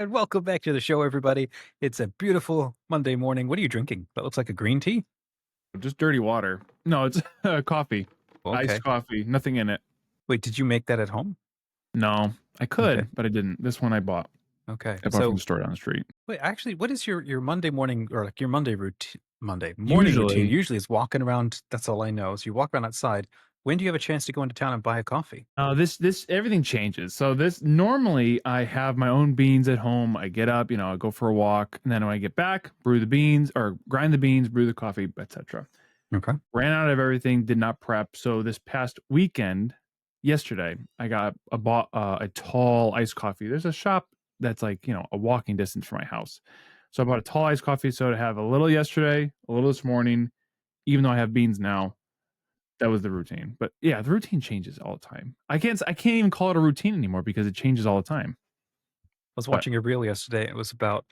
And welcome back to the show, everybody. It's a beautiful Monday morning. What are you drinking? That looks like a green tea. Just dirty water. No, it's coffee. Iced Okay. coffee, nothing in it. Wait, did you make that at home? No, I Okay. could, but I didn't. This one I bought. Okay. I bought from the So, store down the street. wait, actually, what is your Monday morning or like your Monday routine? Monday morning routine Usually, usually is walking around. That's all I know. So you walk around outside. When do you have a chance to go into town and buy a coffee? this everything changes. So this normally I have my own beans at home. I get up, I go for a walk, and then when I get back, brew the beans or grind the beans, brew the coffee, etc. Okay. Ran out of everything, did not prep. So this past weekend, yesterday, I got bought a tall iced coffee. There's a shop that's like a walking distance from my house. So I bought a tall iced coffee so to have a little yesterday, a little this morning. Even though I have beans now, that was the routine. But yeah, the routine changes all the time. I can't even call it a routine anymore because it changes all the time. I was But watching a reel yesterday. It was about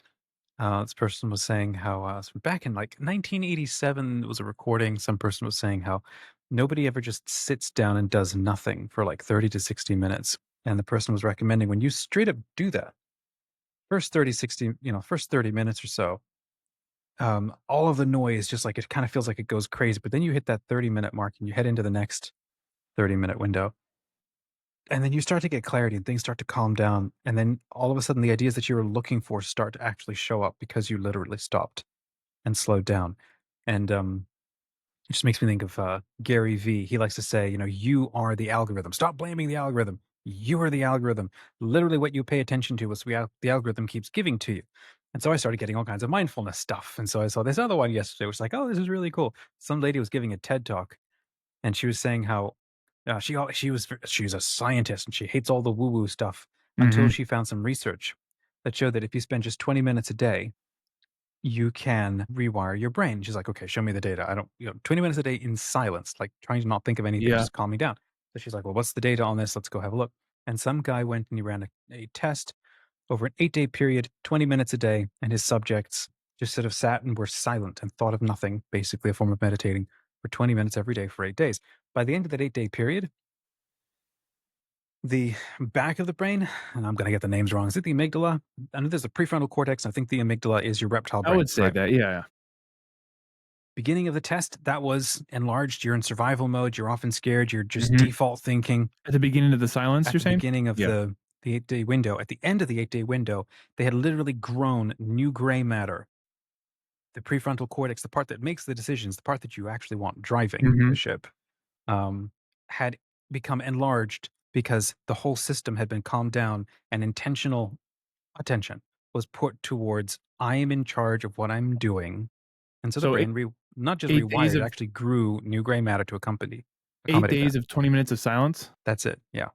this person was saying how back in like 1987, it was a recording. Some person was saying how nobody ever just sits down and does nothing for like 30 to 60 minutes. And the person was recommending when you straight up do that, first 30, 60, first 30 minutes or so, all of the noise just like it kind of feels like it goes crazy. But then you hit that 30-minute mark and you head into the next 30-minute window. And then you start to get clarity and things start to calm down. And then all of a sudden, the ideas that you were looking for start to actually show up because you literally stopped and slowed down. And it just makes me think of Gary Vee. He likes to say, you are the algorithm. Stop blaming the algorithm. You are the algorithm. Literally, what you pay attention to is the algorithm keeps giving to you. And so I started getting all kinds of mindfulness stuff. And so I saw this other one yesterday, which was like, oh, this is really cool. Some lady was giving a TED talk, and she was saying how she's a scientist and she hates all the woo woo stuff until mhm. she found some research that showed that if you spend just 20 minutes a day, you can rewire your brain. She's like, okay, show me the data. I don't, 20 minutes a day in silence, like trying to not think of anything, Yeah. just calming down. So she's like, well, what's the data on this? Let's go have a look. And some guy went and he ran a test over an 8-day period, 20 minutes a day. And his subjects just sort of sat and were silent and thought of nothing, basically a form of meditating for 20 minutes every day for 8 days. By the end of that 8-day period, the back of the brain, and I'm going to get the names wrong. Is it the amygdala? I know there's a prefrontal cortex. I think the amygdala is your reptile I brain, would say correct? that, yeah. Beginning of the test, that was enlarged. You're in survival mode. You're often scared. You're just Mhm. default thinking At the beginning of the silence, at you're the saying? beginning of Yeah. the 8-day window. At the end of the 8-day window, they had literally grown new gray matter. The prefrontal cortex, the part that makes the decisions, the part that you actually want driving the Mhm. ship, um, had become enlarged because the whole system had been calmed down and intentional attention was put towards I am in charge of what I'm doing. And so the So brain not just 8 days rewired, it of actually grew new gray matter to 8 accommodate that. days of 20 minutes of silence? That's it. Yeah.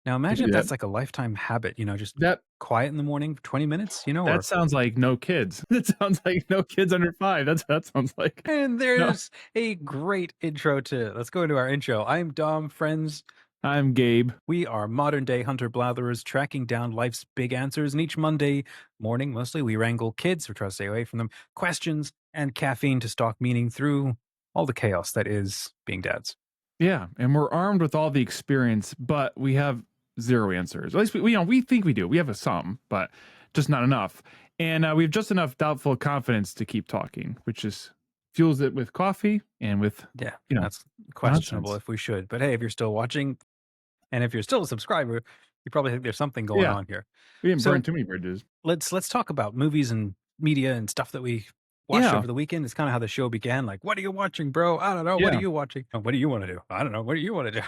Now Could imagine do if that. that's like a lifetime habit, just That quiet in the morning for 20 minutes, that or sounds like no kids. That sounds like no kids under 5. That sounds like and no. there's a great intro to let's go into our intro. I'm Dom, friends. I'm Gabe. We are modern day hunter blatherers tracking down life's big answers. And each Monday morning, mostly, we wrangle kids, we try to stay away from them, questions, and caffeine to stalk meaning through all the chaos that is being dads. Yeah, and we're armed with all the experience, but we have 0 answers. At least we think we do. We have a some, but just not enough. And, we have just enough doubtful confidence to keep talking, which is fuels it with coffee and with, Yeah, you know, that's questionable nonsense. if we should. But hey, if you're still watching and if you're still a subscriber, you probably think there's something going Yeah, on here. we didn't burn So too many bridges. let's talk about movies and media and stuff that we watched Yeah, over the weekend. It's kind of how the show began. Like, what are you watching, bro? I don't know. What are yeah. you watching? "Oh, what do you want to do? I don't know. What do you want to do?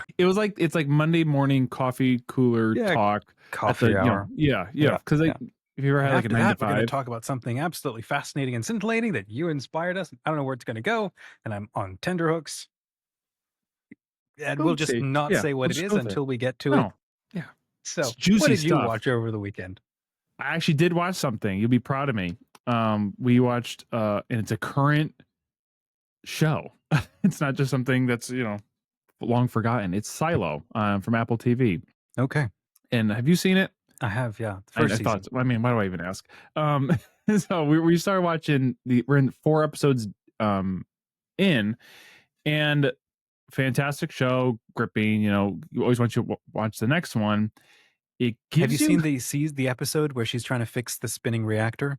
It's like Monday morning coffee cooler Yeah, talk at the coffee hour. yeah, yeah. Yeah, Because yeah. if you ever And had like a after 9 to that, we're going to 5, talk about something absolutely fascinating and scintillating that you inspired us. I don't know where it's going to go, and I'm on tenterhooks. And go we'll just see. not Yeah, say what we'll it just is go there. until we get to it. No, yeah, it's So, what juicy did you stuff. watch over the weekend? I actually did watch something. You'll be proud of me. We watched, and it's a current show. It's not just something that's long forgotten. It's Silo from Apple TV. Okay, And have you seen it? I have. Yeah, the I first thought. season. I mean, why do I even ask? So we started watching the. We're in 4 episodes in, and fantastic show, gripping. You always want you to watch the next one. it Have you gives you seen the episode where she's trying to fix the spinning reactor?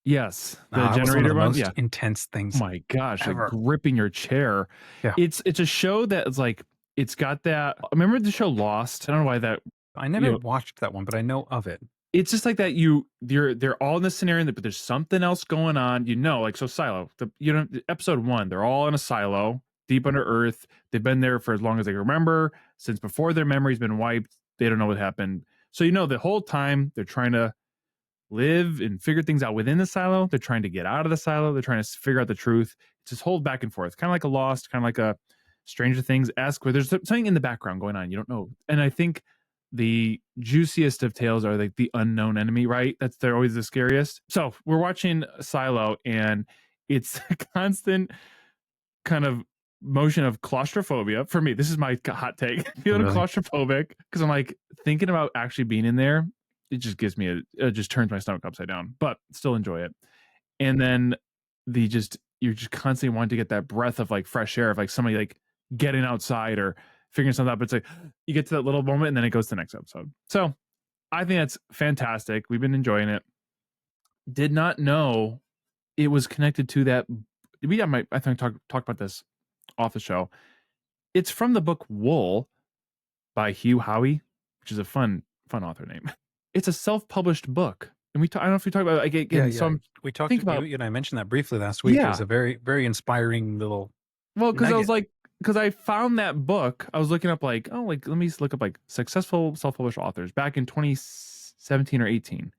yes, the It was one of generator the one, most yeah. intense Oh things my gosh, like ever. gripping your chair. Yeah. It's a show that is like it's got that remember the show Lost? I don't know why that I you never know, watched that one, but I know of it. it's just like that they're all in this scenario, but there's something else going on, like so Silo, episode 1, they're all in a silo deep under earth. They've been there for as long as they can remember, since before their memory's been wiped. They don't know what happened. So the whole time they're trying to live and figure things out within the silo. They're trying to get out of the silo. They're trying to figure out the truth. It's just hold back and forth, kind of like a Lost, kind of like a Stranger Things esque, where there's something in the background going on. You don't know. And I think the juiciest of tales are like the unknown enemy, right? They're always the scariest. So we're watching Silo, and it's a constant kind of motion of claustrophobia for me. This is my hot take. Oh, Feeling really? claustrophobic because I'm like thinking about actually being in there. It just gives me it just turns my stomach upside down, but still enjoy it. And then you're just constantly wanting to get that breath of like fresh air of like somebody like getting outside or figuring something out. But it's like you get to that little moment and then it goes to the next episode. So I think that's fantastic. We've been enjoying it. Did not know it was connected to that. I think talk about this off the show. It's from the book Wool by Hugh Howey, which is a fun author name. It's a self-published book, and I don't know if we talk about it like, Yeah, again. So yeah. I'm We talked think you about and I mentioned that briefly last week. It was yeah. a very, very inspiring little Well, because I was nugget. like, because I found that book, I was looking up like, oh, like let me look up like successful self-published authors back in 2017 or 18,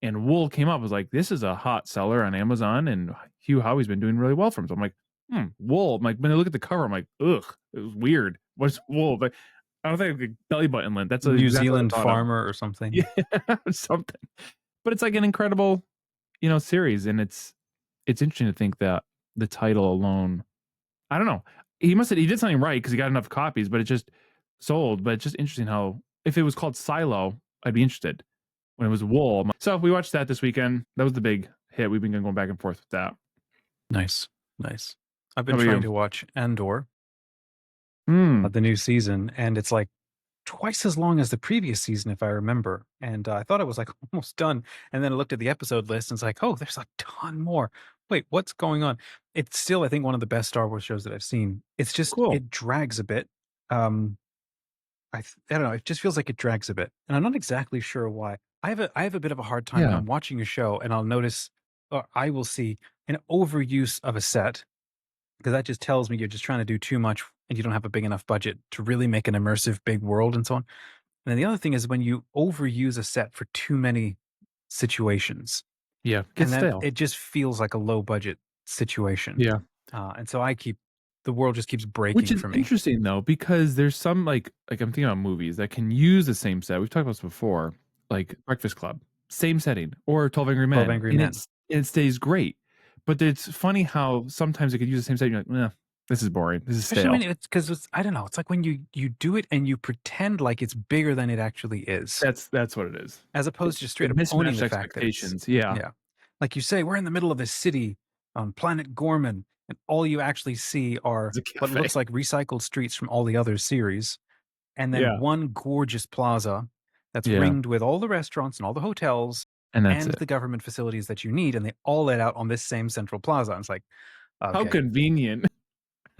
and Wool came up. I was like, this is a hot seller on Amazon, and Hugh Howey's been doing really well for him. So I'm like, Wool. I'm like, when I look at the cover, I'm like, ugh, it was weird. What's Wool? But I don't think like belly button lint. That's New exactly what Zealand I thought of. farmer or something. Yeah, something. But it's like an incredible, series, and it's interesting to think that the title alone. I don't know. He did something right because he got enough copies, but it just sold. But it's just interesting how if it was called Silo, I'd be interested. When it was Wool, so we watched that this weekend. That was the big hit. We've been going back and forth with that. Nice, nice. I've How been about trying you? to watch Andor, Mm, the new season, and it's like twice as long as the previous season, if I remember. And I thought it was like almost done. And then I looked at the episode list and it's like, oh, there's a ton more. Wait, what's going on? It's still, I think, one of the best Star Wars shows that I've seen. It's just, cool. it drags a bit. Um, I don't know. It just feels like it drags a bit, and I'm not exactly sure why. I have a bit of a hard time when Yeah, I'm watching a show and I'll notice, or I will see an overuse of a set because that just tells me you're just trying to do too much and you don't have a big enough budget to really make an immersive big world and so on. And then the other thing is when you overuse a set for too many situations, yeah. Get and then stale. it just feels like a low budget situation. Yeah. And so the world just keeps Which breaking is for me. interesting though, because there's some like I'm thinking about movies that can use the same set. We've talked about this before, like Breakfast Club, same setting, or 12 Angry 12 Men, Angry and Men. it stays great. But it's funny how sometimes it could use the same setting. You're like, this is boring. This is Especially stale. when it's because I don't know, it's like when you do it and you pretend like it's bigger than it actually is, That's what it is. as It, opposed to just straight it up owning mismatched the fact that it's expectations. Yeah, yeah. Like you say, we're in the middle of this city on planet Gorman, and all you actually see are it's a what cafe. looks like recycled streets from all the other series, and then Yeah, one gorgeous plaza that's yeah, ringed with all the restaurants and all the hotels and that's and it. the government facilities that you need, and they all let out on this same central plaza. And it's like, How okay, convenient.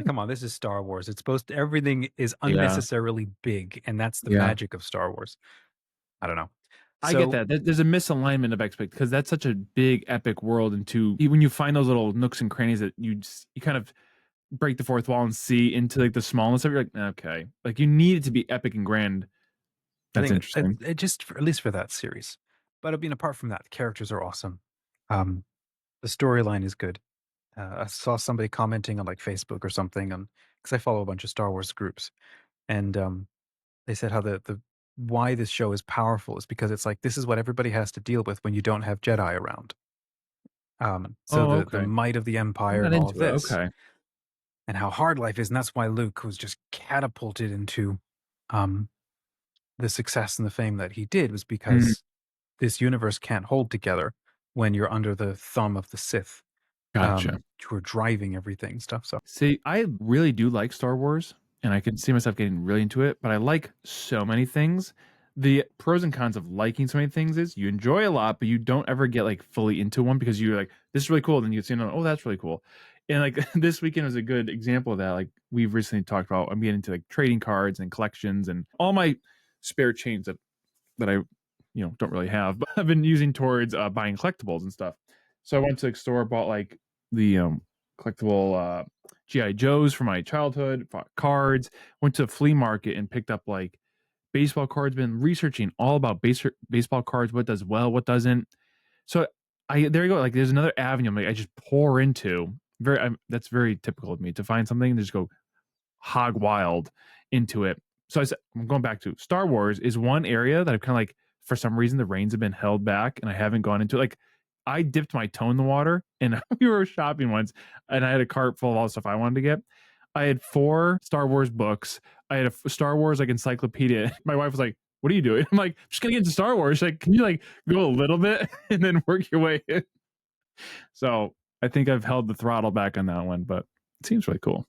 come on, this is Star Wars. It's supposed to, everything is Yeah, unnecessarily big, and that's the yeah. magic of Star Wars. I don't know. I get So that. There's a misalignment of expect because that's such a big epic world. And when you find those little nooks and crannies that you kind of break the fourth wall and see into like the smallness of it, you're like, okay, like you need it to be epic and grand. I That's think interesting. it just at least for that series. But I mean, apart from that, the characters are awesome. Um, the storyline is good. I saw somebody commenting on like Facebook or something, on because I follow a bunch of Star Wars groups, and they said how the why this show is powerful is because it's like this is what everybody has to deal with when you don't have Jedi around. So Oh, the okay. might of the I'm Empire not and all of into it. this, Okay. and how hard life is, and that's why Luke was just catapulted into um, the success and the fame that he did was Mm, because this universe can't hold together when you're under the thumb of the Sith, gotcha. who are driving everything and stuff. So See, I really do like Star Wars, and I can see myself getting really into it, but I like so many things The pros and cons of liking so many things is you enjoy a lot, but you don't ever get, like, fully into one because you're like, "This is really cool," then you see another, "Oh, that's really cool." And, like, this weekend was a good example of that, like, we've recently talked about I'm getting into, like, trading cards and collections and all my spare change that I, don't really have, but I've been using towards, buying collectibles and stuff. So I went to the store, bought, like, the, collectible, GI Joes from my childhood, bought cards, went to a flea market and picked up, like, baseball cards, been researching all about baseball cards, what does well, what doesn't. So I there you go, like, there's another avenue, like, I just pour into. That's very typical of me to find something and just go hog wild into it. So I'm going back to Star Wars is one area that I've kind of like, for some reason, the reins have been held back and I haven't gone into it. Like, I dipped my toe in the water and we were shopping once and I had a cart full of all the stuff I wanted to get. I had 4 Star Wars books. I had a Star Wars like encyclopedia. My wife was like, "What are you doing?" I'm like, "I'm just gonna get into Star Wars." She's like, "Can you like go a little bit and then work your way in?" So I think I've held the throttle back on that one, but it seems really cool.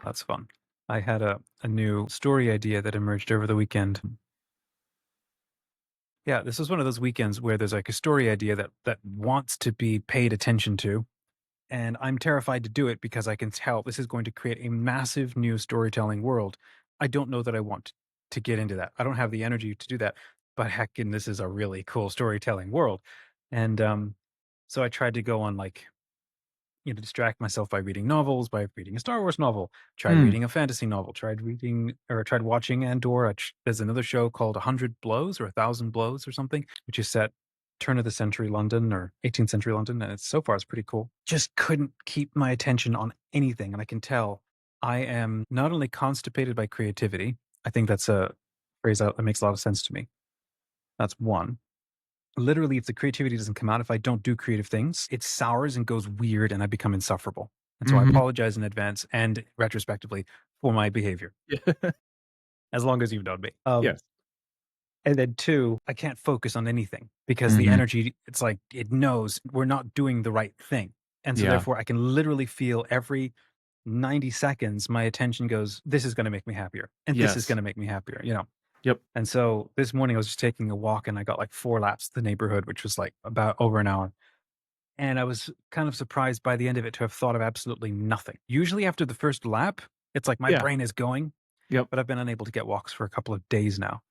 That's fun. I had a new story idea that emerged over the weekend. Yeah, this was one of those weekends where there's like a story idea that wants to be paid attention to, and I'm terrified to do it because I can tell this is going to create a massive new storytelling world. I don't know that I want to get into that. I don't have the energy to do that. But heck, and this is a really cool storytelling world. And so I tried to go on like distract myself by reading novels, by reading a Star Wars novel, tried Mm, reading a fantasy novel, tried watching Andor. There's another show called 100 Blows or 1,000 Blows or something, which is set turn of the century London or 18th century London. And so far it's pretty cool. Just couldn't keep my attention on anything. And I can tell I am not only constipated by creativity, I think that's a phrase that makes a lot of sense to me. That's one. Literally, if the creativity doesn't come out, if I don't do creative things, it sours and goes weird and I become insufferable. And so I mhm. apologize in advance and retrospectively for my behavior, Yeah. as long as you've known me. Yes. And then two, I can't focus on anything because the Mhm. energy, it's like it knows we're not doing the right thing. And so Yeah. therefore I can literally feel every 90 seconds, my attention goes, this is going to make me happier. And this is going Yes. to make me happier. Yep. And so this morning I was just taking a walk and I got like 4 laps the neighborhood, which was like about over an hour. And I was kind of surprised by the end of it to have thought of absolutely nothing. Usually after the first lap, it's like my Yeah. brain is going, Yep. but I've been unable to get walks for a couple of days now.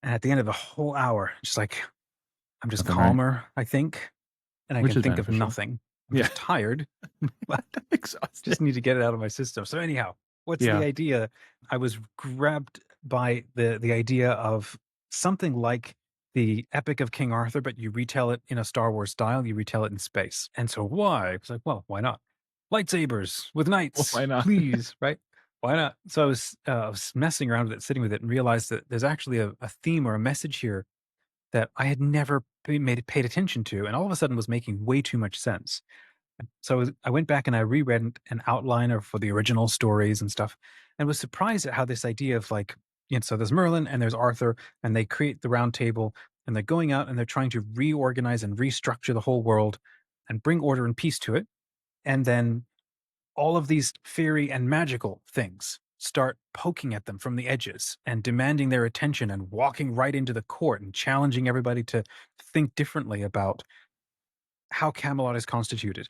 And at the end of the whole hour, just like I'm just Nothing, right? calmer, I think, and I Which can is think of beneficial. nothing. I'm Yeah. just tired, but Exhausted. just need to get it out of my system. So anyhow, what's the Yeah. idea? I was grabbed by the idea of something like the Epic of King Arthur, but you retell it in a Star Wars style. You retell it in space. And so why? It's like, well, why not? Lightsabers with Well, knights, why not? please, right? Why not? So I was messing around with it, sitting with it, and realized that there's actually a theme or a message here that I had never paid attention to, and all of a sudden was making way too much sense. So I went back and I reread an outliner for the original stories and stuff, and was surprised at how this idea of like, so there's Merlin and there's Arthur, and they create the round table, and they're going out and they're trying to reorganize and restructure the whole world and bring order and peace to it. And then all of these fairy and magical things start poking at them from the edges and demanding their attention and walking right into the court and challenging everybody to think differently about how Camelot is constituted.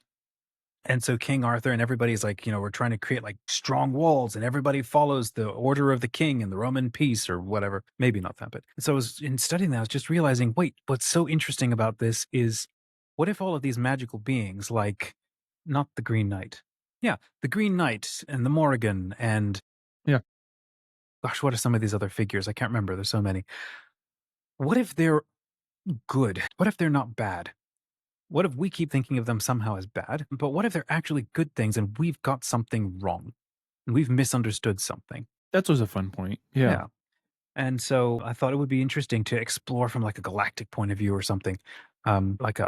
And so King Arthur and everybody's like, we're trying to create like strong walls and everybody follows the order of the king and the Roman peace or whatever. Maybe not that, but so I was in studying that, I was just realizing, wait, what's so interesting about this is what if all of these magical beings, like not the Green Knight? Yeah, the Green Knight and the Morrigan and Yeah. gosh, what are some of these other figures? I can't remember. There's so many. What if they're good? What if they're not bad? What if we keep thinking of them somehow as bad? But what if they're actually good things and we've got something wrong and we've misunderstood something? That was a fun point. Yeah. Yeah. And so I thought it would be interesting to explore from like a galactic point of view or something, like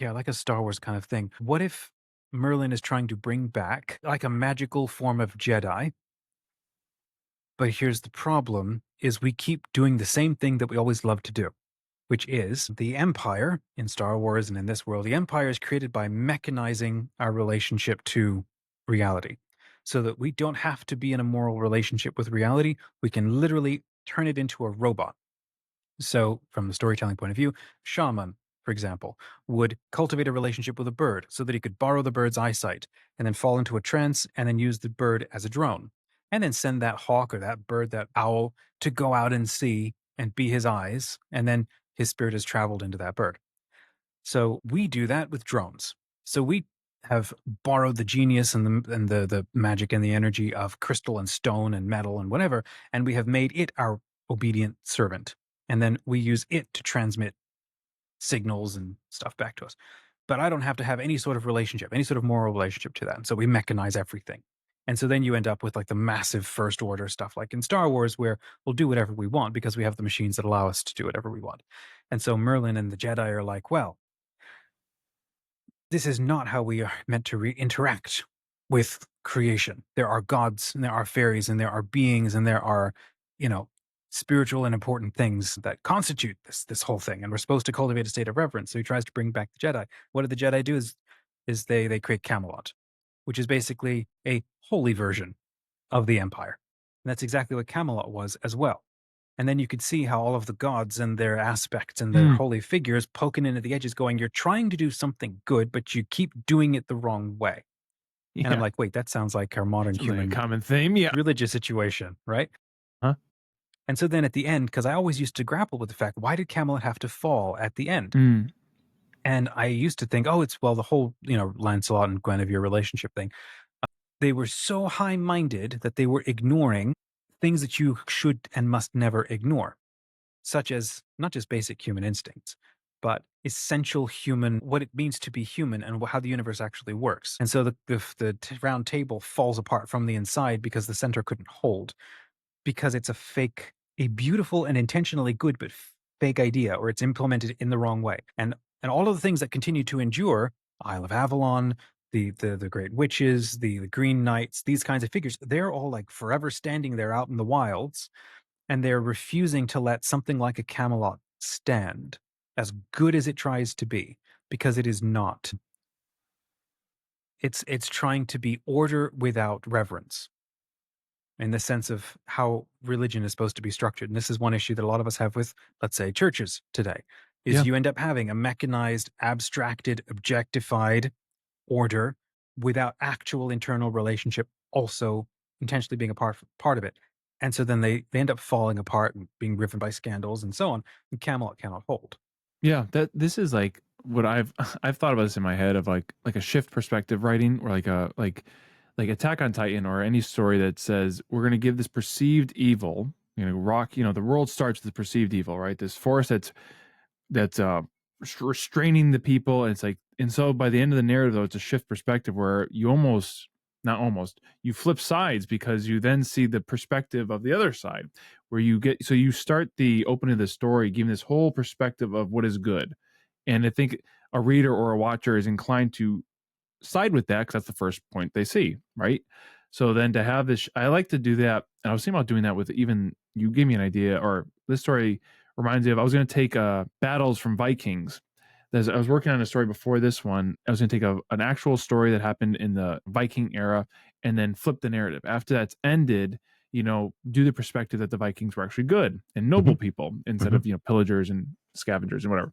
like a Star Wars kind of thing. What if Merlin is trying to bring back like a magical form of Jedi? But here's the problem: is we keep doing the same thing that we always love to do, which is the Empire in Star Wars and in this world. The Empire is created by mechanizing our relationship to reality so that we don't have to be in a moral relationship with reality. We can literally turn it into a robot. So, from the storytelling point of view, shaman, for example, would cultivate a relationship with a bird so that he could borrow the bird's eyesight and then fall into a trance and then use the bird as a drone. And then send that hawk or that bird, that owl, to go out and see and be his eyes. And then his spirit has traveled into that bird. So we do that with drones. So we have borrowed the genius and the magic and the energy of crystal and stone and metal and whatever, and we have made it our obedient servant. And then we use it to transmit signals and stuff back to us. But I don't have to have any sort of relationship, any sort of moral relationship to that. And so we mechanize everything. And so then you end up with like the massive first order stuff, like in Star Wars, where we'll do whatever we want because we have the machines that allow us to do whatever we want. And so Merlin and the Jedi are like, well, this is not how we are meant to interact with creation. There are gods and there are fairies and there are beings and there are, you know, spiritual and important things that constitute this whole thing. And we're supposed to cultivate a state of reverence. So he tries to bring back the Jedi. What do the Jedi do is they create Camelot, which is basically a holy version of the Empire. And that's exactly what Camelot was as well. And then you could see how all of the gods and their aspects and their Mm. holy figures poking in at the edges, going, you're trying to do something good, but you keep doing it the wrong way. And I'm Yeah. like, wait, that sounds like our modern Sounds like a human common theme, yeah. religious situation, right? Huh? And so then at the end, because I always used to grapple with the fact, why did Camelot have to fall at the end? Mm. And I used to think, oh, it's, well, the whole, Lancelot and Guinevere relationship thing. They were so high minded that they were ignoring things that you should and must never ignore, such as not just basic human instincts, but essential human, what it means to be human and how the universe actually works. And so the round table falls apart from the inside because the center couldn't hold, because it's a beautiful and intentionally good, but fake idea, or it's implemented in the wrong way. And all of the things that continue to endure, Isle of Avalon, the Great Witches, the Green Knights, these kinds of figures, they're all like forever standing there out in the wilds, and they're refusing to let something like a Camelot stand, as good as it tries to be, because it is not. It's trying to be order without reverence, in the sense of how religion is supposed to be structured. And this is one issue that a lot of us have with, let's say, churches today, is Yeah. you end up having a mechanized, abstracted, objectified order without actual internal relationship also intentionally being a part of it. And so then they end up falling apart and being riven by scandals and so on. And Camelot cannot hold. Yeah, that this is like what I've I've thought about this in my head of like a shift perspective writing or like Attack on Titan or any story that says we're going to give this perceived evil, the world starts with the perceived evil, right? This force that's restraining the people, and it's like, and so by the end of the narrative though, it's a shift perspective where you almost, not almost, you flip sides because you then see the perspective of the other side, where you get, so you start the opening of the story giving this whole perspective of what is good, and I think a reader or a watcher is inclined to side with that because that's the first point they see, right? So then to have this, I like to do that, and I was thinking about doing that with, even you gave me an idea, or this story reminds me of, I was going to take battles from Vikings. I was working on a story before this one. I was going to take an actual story that happened in the Viking era and then flip the narrative. After that's ended, do the perspective that the Vikings were actually good and noble Mhm, people instead mhm. of, pillagers and scavengers and whatever.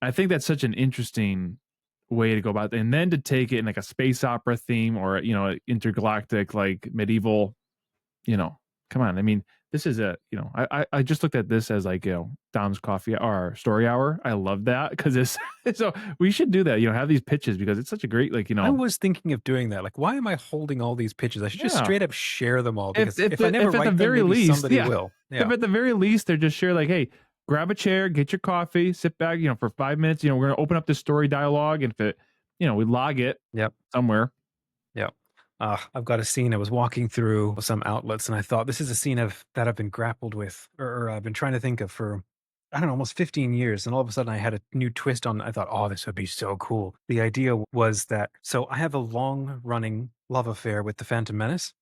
I think that's such an interesting way to go about it. And then to take it in like a space opera theme or, intergalactic, like medieval, you know, come on. I mean, this is I just looked at this as like, Dom's coffee or story hour. I love that because it's, so we should do that, have these pitches because it's such a great, like, I was thinking of doing that. Like, why am I holding all these pitches? I should just yeah. straight up share them all, If because if I never if at the write them, very maybe least, somebody yeah, will. if Yeah. at the very least they're just share like, hey, grab a chair, get your coffee, sit back, for 5 minutes. We're gonna open up this story dialogue, and if it, we log it Yep. somewhere. Yep. I've got a scene. I was walking through some outlets, and I thought this is a scene that I've been grappled with, or I've been trying to think of for, I don't know, almost 15 years. And all of a sudden, I had a new twist on. I thought, oh, this would be so cool. The idea was that, so I have a long running love affair with the Phantom Menace,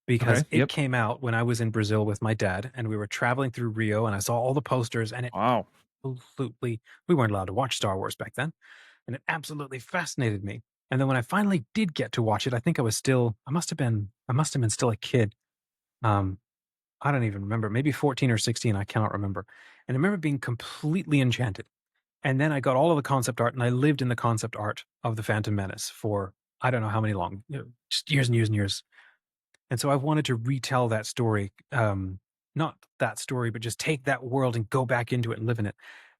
because Okay. it Yep. came out when I was in Brazil with my dad, and we were traveling through Rio, and I saw all the posters, and it Wow. absolutely, we weren't allowed to watch Star Wars back then, and it absolutely fascinated me. And then when I finally did get to watch it, I think I must have been still a kid. Um, I don't even remember, maybe 14 or 16, I cannot remember. And I remember being completely enchanted. And then I got all of the concept art and I lived in the concept art of the Phantom Menace for I don't know how many long, just years and years and years. And so I wanted to retell that story, not that story, but just take that world and go back into it and live in it.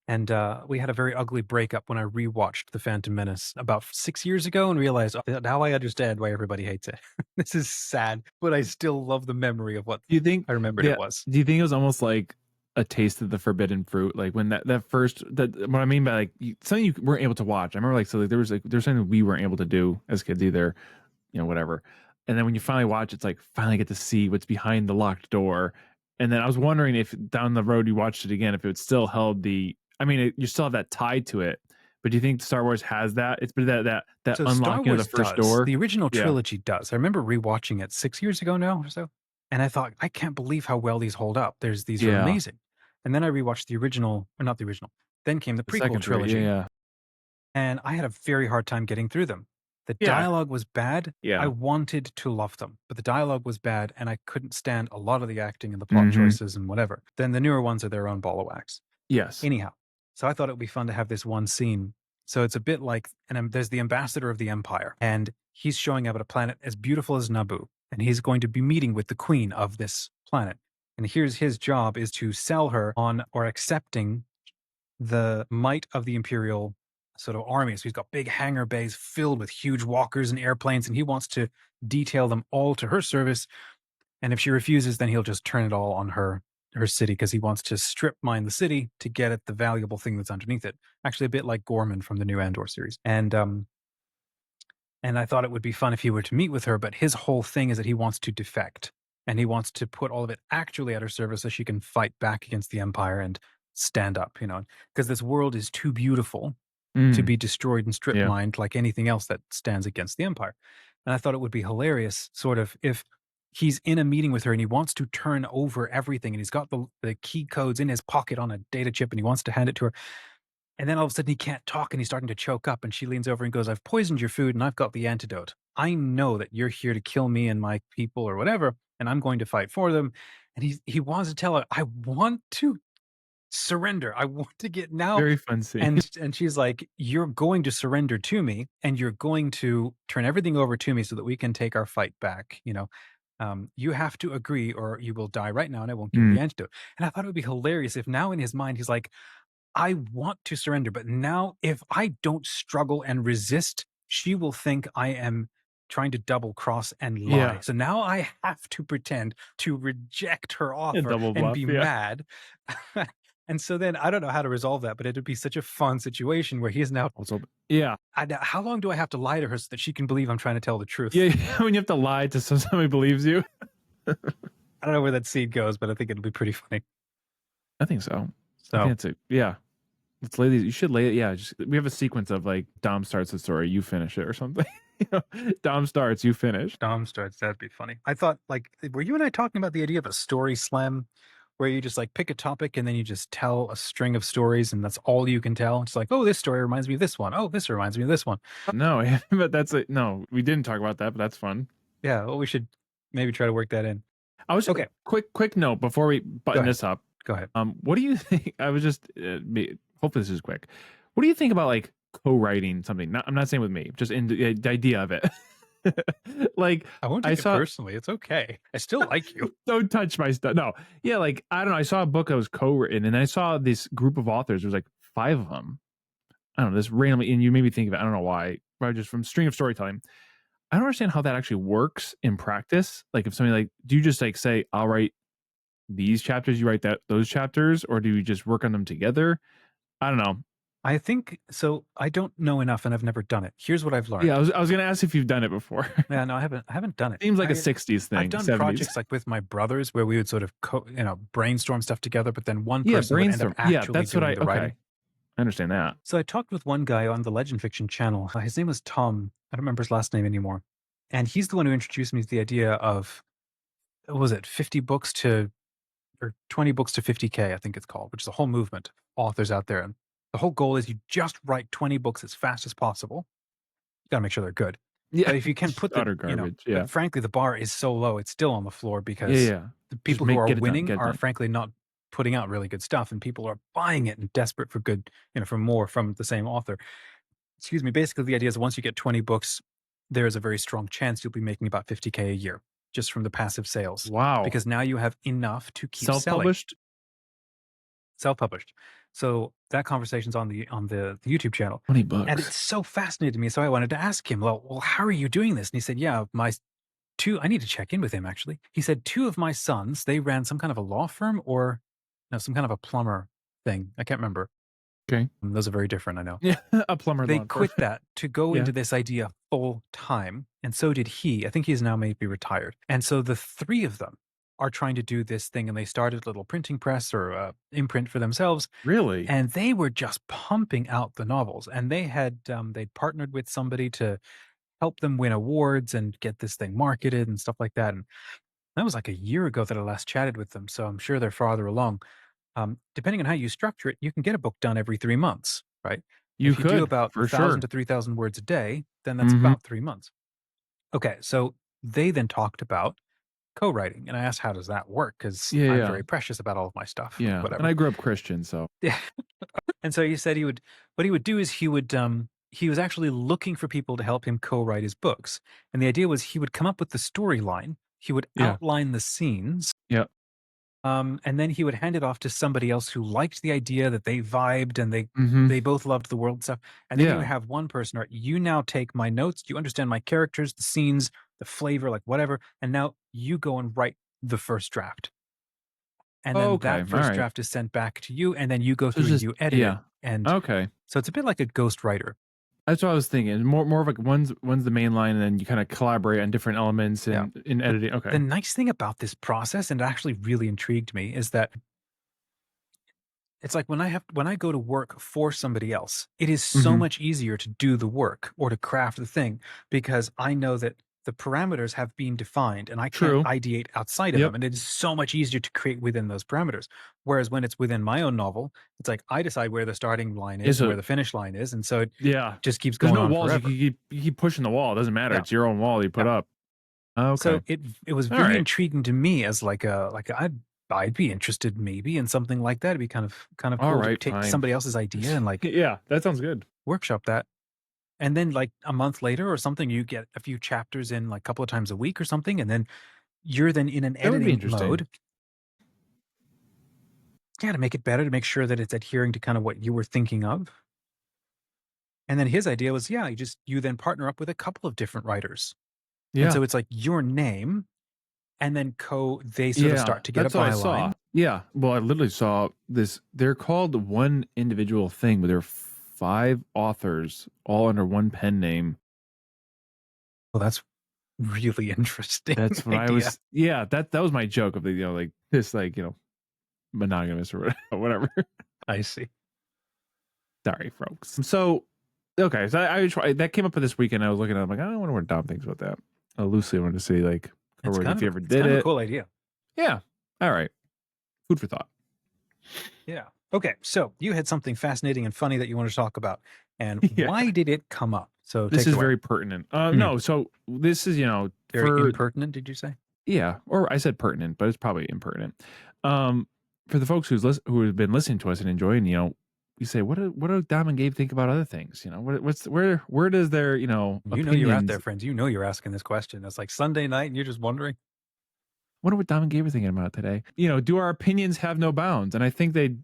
And we had a very ugly breakup when I rewatched The Phantom Menace about 6 years ago and realized, "Oh, now I understand why everybody hates it." This is sad, but I still love the memory of what Do you think I remembered it yeah, was. do you think it was almost like a taste of the forbidden fruit? Like when that first that what I mean by like something you weren't able to watch. I remember like so like there was something we weren't able to do as kids either, whatever. And then when you finally watch, it's like finally get to see what's behind the locked door. And then I was wondering if down the road you watched it again, if it still held the I mean, you still have that tie to it. But do you think Star Wars has that? It's been that So Star unlocking of the Wars first does. door. The original Yeah. trilogy does. I remember rewatching it 6 years ago now or so, and I thought, "I can't believe how well these hold up. These are Yeah. amazing." And then I rewatched the original or not the original. Then came the The prequel second three. Yeah, trilogy, yeah. and I had a very hard time getting through them. The Yeah. dialogue was bad. I Yeah. wanted to love them, but the dialogue was bad, and I couldn't stand a lot of the acting and the plot Mhm. choices and whatever. Then the newer ones are their own ball of wax. Yes. Anyhow, so I thought it would be fun to have this one scene. So it's a bit like, there's the ambassador of the empire, and he's showing up at a planet as beautiful as Naboo, and he's going to be meeting with the queen of this planet. And here's his job is to sell her on or accepting the might of the imperial sort of army. So he's got big hangar bays filled with huge walkers and airplanes, and he wants to detail them all to her service, and if she refuses, then he'll just turn it all on her city because he wants to strip mine the city to get at the valuable thing that's underneath it. Actually, a bit like Gorman from the new Andor series. And I thought it would be fun if he were to meet with her, but his whole thing is that he wants to defect and he wants to put all of it actually at her service so she can fight back against the Empire and stand up, because this world is too beautiful to Mm. be destroyed and strip Yeah. mined like anything else that stands against the Empire. And I thought it would be hilarious, sort of, if he's in a meeting with her and he wants to turn over everything and he's got the key codes in his pocket on a data chip and he wants to hand it to her. And then all of a sudden he can't talk and he's starting to choke up. And she leans over and goes, "I've poisoned your food and I've got the antidote. I know that you're here to kill me and my people or whatever, and I'm going to fight for them." And he wants to tell her, "I want to surrender. I want to get now." Very fun scene. And she's like, "You're going to surrender to me and you're going to turn everything over to me so that we can take our fight back. You have to agree or you will die right now and I won't give you Mm. the antidote." And I thought it would be hilarious if now in his mind he's like, "I want to surrender, but now if I don't struggle and resist, she will think I am trying to double cross and lie. Yeah. So now I have to pretend to reject her A offer double and bluff, be yeah. mad." And so then I don't know how to resolve that, but it'd be such a fun situation where he is now, Also yeah. how long do I have to lie to her so that she can believe I'm trying to tell the Yeah, truth? yeah, when you have to lie to somebody believes you. I don't know where that seed goes, but I think it'll be pretty funny. I think so. I think So that's it. Yeah. Let's lay these you should lay it yeah, just we have a sequence of, like, Dom starts the story, you finish it or something. You know? Dom starts, you finish. Dom starts, that'd be funny. I thought, like, were you and I talking about the idea of a story slam where you just like pick a topic and then you just tell a string of stories and that's all you can tell? It's like, "Oh, this story reminds me of this one. Oh, this reminds me of this one." No, but that's it. No, we didn't talk about that, but that's fun. Yeah, well, we should maybe try to work that in. I was Okay, quick note before we go button ahead. this up. Go ahead. What do you think I was just, hopefully this is quick. What do you think about, like, co-writing something? I'm not saying with me, just in the idea of it. Like, I won't I take it saw personally. It's okay. I still like you. don't touch my stuff. No. Yeah, like, I don't know, I saw a book that was co-written, and then I saw this group of authors, there was, like, 5 of them. I don't know, this randomly and you made me think of it, I don't know why, probably just from string of storytelling. I don't understand how that actually works in practice. Like, if somebody, like do you just, like, say, "I'll write these chapters, you write those chapters," or do you just work on them together? I don't know. I think so. I don't know enough and I've never done it. Here's what I've Yeah, learned. I was gonna ask if you've done it before. Yeah, no, I haven't done it. Seems like a '60s I've thing, done '70s. projects like with my brothers where we would sort of brainstorm stuff together, but then one Yeah, person would end up brainstorm. Yeah, actually that's what doing I the writing. okay, I understand that. So I talked with one guy on the Legend Fiction channel. His name was Tom. I don't remember his last name anymore. And he's the one who introduced me to the idea of, what was it, 50 books to, or 20 books to 50K, I think it's called, which is a whole movement of authors out there. And the whole goal is you just write 20 books as fast as possible. You got to make sure they're good. Yeah. But if you can Just put utter garbage, yeah. but frankly, the bar is so low, it's still on the floor Yeah, because yeah. the Just people who are get it done, winning get it are done. frankly not putting out really good stuff, and people are buying it and desperate for good, for more from the same author. Excuse me. Basically, the idea is once you get 20 books, there is a very strong chance you'll be making about 50K a year just from the passive sales Wow. because now you have enough to keep selling. Self-published? Self-published. So that conversation's on the YouTube channel, 20 and books. it's so fascinating to me. So I wanted to ask him, well, how are you doing this? And he said, yeah, my two. I need to check in with him actually. He said two of my sons they ran some kind of a law firm or no, some kind of a plumber thing. I can't remember. Okay. Those are very different. I know. Yeah, a plumber They lawn firm. quit that to go Yeah. into this idea full time, and so did he. I think he's now maybe retired. And so the three of them are trying to do this thing, and they started a little printing press or imprint for themselves, Really? and they were just pumping out the novels. And they'd partnered with somebody to help them win awards and get this thing marketed and stuff like that. And that was like a year ago that I last chatted with them, so I'm sure they're farther along. Depending on how you structure it, you can get a book done every 3 months, right? You If you do could, about a for thousand sure. to 3,000 words a day, then that's Mhm. about 3 months. Okay, so they then talked about co-writing, and I asked, "How does that work?" Because Yeah, I'm yeah. very precious about all of my stuff, Yeah, and whatever. I grew up Christian, so Yeah, and so he said what he would do is he was actually looking for people to help him co-write his books, and the idea was he would come up with the storyline, he would yeah. outline the scenes, Yeah. and then he would hand it off to somebody else who liked the idea that they vibed and Mhm. they both loved the world and stuff. And then he would Yeah. have one person, all right, you now take my notes, you understand my characters, the scenes, the flavor, like whatever, and now you go and write the first draft. And then Okay, that first alright. draft is sent back to you, and then you go So through it's and just you edit it. yeah. And Okay. so it's a bit like a ghost writer. That's what I was thinking. More of like one's the main line, and then you kinda collaborate on different elements Yeah. in But editing. the Okay. nice thing about this process, and it actually really intrigued me, is that it's like when I go to work for somebody else, it is so Mhm. much easier to do the work or to craft the thing because I know that the parameters have been defined and I can't True. ideate outside of them. Yep. And it is so much easier to create within those parameters. Whereas when it's within my own novel, it's like I decide where the starting line Yeah, is and where so the finish line is. And so it yeah. just keeps There's going no on walls, forever. you keep pushing the wall, it doesn't matter, Yeah. it's your own wall you put Yeah. up. Okay. So it was very Alright. intriguing to me as I'd be interested maybe in something like that. It'd be kind of cool to Alright, take fine. somebody else's idea and like Yeah, that sounds good. workshop that. And then like a month later or something, you get a few chapters in like a couple of times a week or something, and then you're then in an That would be editing interesting. mode. Yeah, to make it better, to make sure that it's adhering to kind of what you were thinking of. And then his idea was, yeah, you then partner up with a couple of different writers. And Yeah. so it's like your name and then they sort of Yeah, start to get a that's what I saw. byline. Yeah, well, I literally saw this they're called one individual thing, but there are 5 authors all under one pen name. Well, that's really interesting That's what I idea. was yeah, that was my joke of the, like, this, like, monogamous or whatever. I see. Sorry, folks. So, okay, so I try that came up for this weekend, I was looking at it, I'm like, "I wonder what Dom thinks about that." I loosely wanted to see, like, or if you ever It's did kind of a it. cool idea. Yeah, alright. Food for thought. Yeah. Okay. So you had something fascinating and funny that you want to talk about. And Yeah. why did it come up? So This take it is away. very pertinent. Mm. No, so this is, Very for impertinent, did you say? yeah, or I said pertinent, but it's probably impertinent. Um, for the folks who have been listening to us and enjoying, you say, what do Dom and Gabe think about other things? Where does their, You know you're out there, opinions friends. You know you're asking this question. It's like Sunday night and you're just wondering. wonder what Dom and Gabe are thinking about today? Do our opinions have no bounds? And I think they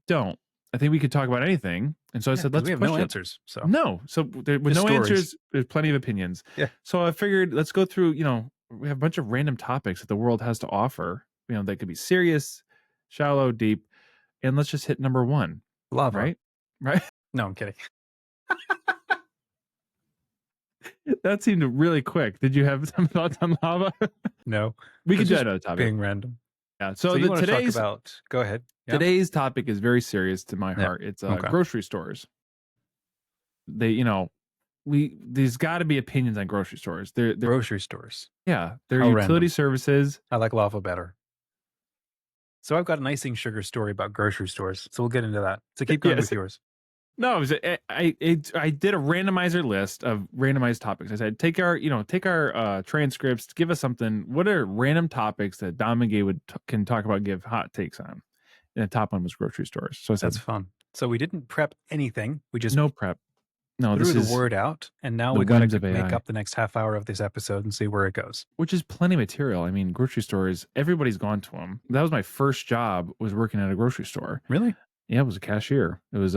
don't. I think we could talk about anything. And so I Yeah, said, because let's we have no push it. answers. So No. So with just no stories. answers, there's plenty of opinions. Yeah. So I figured let's go through, we have a bunch of random topics that the world has to offer. That could be serious, shallow, deep, and let's just hit number one, Lava. right? Right? No, I'm kidding. That seemed really quick. Did you have some thoughts on lava? No. We It could was do just another topic. being random. Yeah. So So you the want to talk about go ahead. Yeah. today's topic is very serious to my Yeah. heart. It's Okay. grocery stores. They, there's got to be opinions on grocery stores. They're Grocery stores. yeah, they're How utility random. services. I like lava better. So I've got an icing sugar story about grocery stores. So we'll get into that. So keep going Yes. with yours. No, it was I did a randomizer list of randomized topics. I said, take our transcripts, give us something. What are random topics that Dom and Gay can talk about, give hot takes on? And the top one was grocery stores. So I That's said, fun. So we didn't prep anything. We just no prep. No, threw this the is word out, and now the we got whims to of make AI, up the next half hour of this episode and see where it goes. which is plenty of material. I mean, grocery stores, everybody's gone to them. That was my first job, was working at a grocery store. Really? Yeah, it was a cashier. It was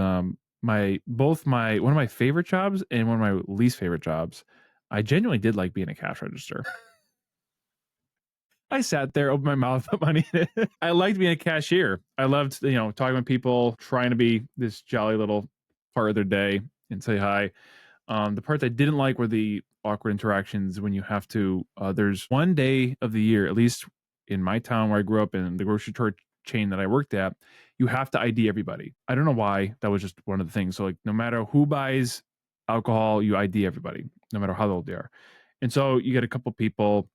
my both my one of my favorite jobs and one of my least favorite jobs. I genuinely did like being a cash register. I sat there, opened my mouth, put money in it. I liked being a cashier. I loved, talking with people, trying to be this jolly little part of their day and say hi. The parts I didn't like were the awkward interactions when you have to. There's one day of the year, at least in my town where I grew up in the grocery store chain that I worked at, you have to ID everybody. I don't know why. That was just one of the things. So, like, no matter who buys alcohol, you ID everybody, no matter how old they are. And so you get a couple people.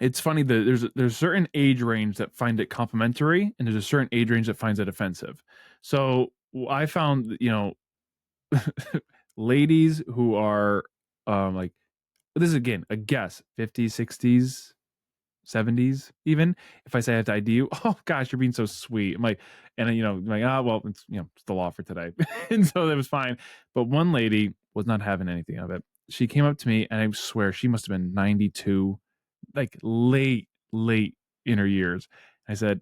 It's funny that there's a certain age range that find it complimentary, and there's a certain age range that finds it offensive. So I found, ladies who are like, this is again a guess, 50s, 60s, 70s, even if I say I have to ID you, oh gosh, you're being so sweet. I'm like, and then, like, well, it's the law for today. And so that was fine. But one lady was not having anything of it. She came up to me, and I swear she must have been 92, like late in her years. I said,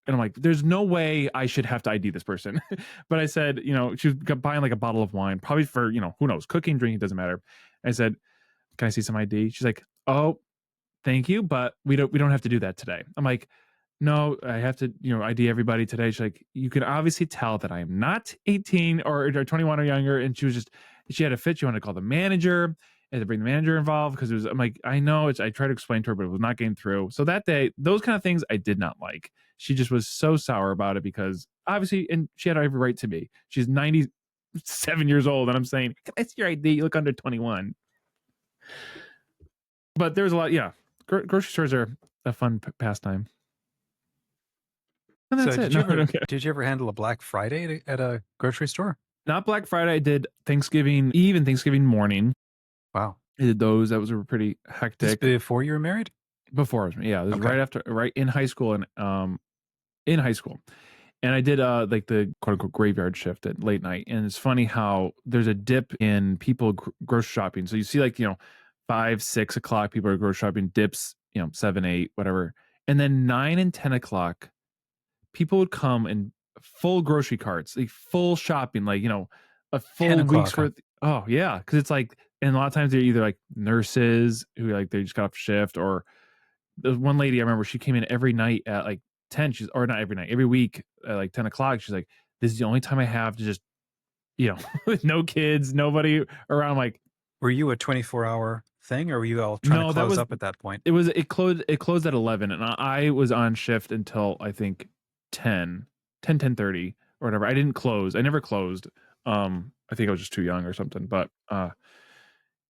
and I'm like, there's no way I should have to ID this person. But I said, she was buying like a bottle of wine, probably for, who knows, cooking, drinking, doesn't matter. I said, can I see some ID? She's like, oh, thank you, but we don't have to do that today. I'm like, no, I have to, ID everybody today. She's like, you can obviously tell that I am not 18 or 21 or younger. And she had a fit. She wanted to call the manager and to bring the manager involved because I'm like, I know I tried to explain to her, but it was not getting through. So that day, those kind of things I did not like. She just was so sour about it because obviously, and she had every right to be. She's 97 years old. And I'm saying, can I see your ID? You look under 21. But there's a lot. Yeah. Grocery stores are a fun pastime. And So that's it. No, okay. did you ever handle a Black Friday at a grocery store? Not Black Friday. I did Thanksgiving Eve and Thanksgiving morning. Wow. I did those. That was pretty This hectic. before you were married? Before I was, yeah, this was Okay. right in high school, and in high school. And I did like the quote unquote graveyard shift at late night. And it's funny how there's a dip in people grocery shopping. So you see, like, 5, 6 o'clock, people are grocery shopping, dips, 7, 8, whatever. And then 9 and 10 o'clock, people would come in full grocery carts, like full shopping, like, a 10 full week's o'clock, huh? worth. Oh yeah. Cause it's like, and a lot of times they're either like nurses who, like, they just got off shift, or there's one lady I remember, she came in every night at like 10. Or not every night, every week at like 10 o'clock. She's like, this is the only time I have to just, with no kids, nobody around. Like, Were you a 24-hour thing, or were you all trying to no, that close was, up at that point? it closed at 11, and I was on shift until I think 10:30 or whatever. I didn't close. I never closed. I think I was just too young or something. But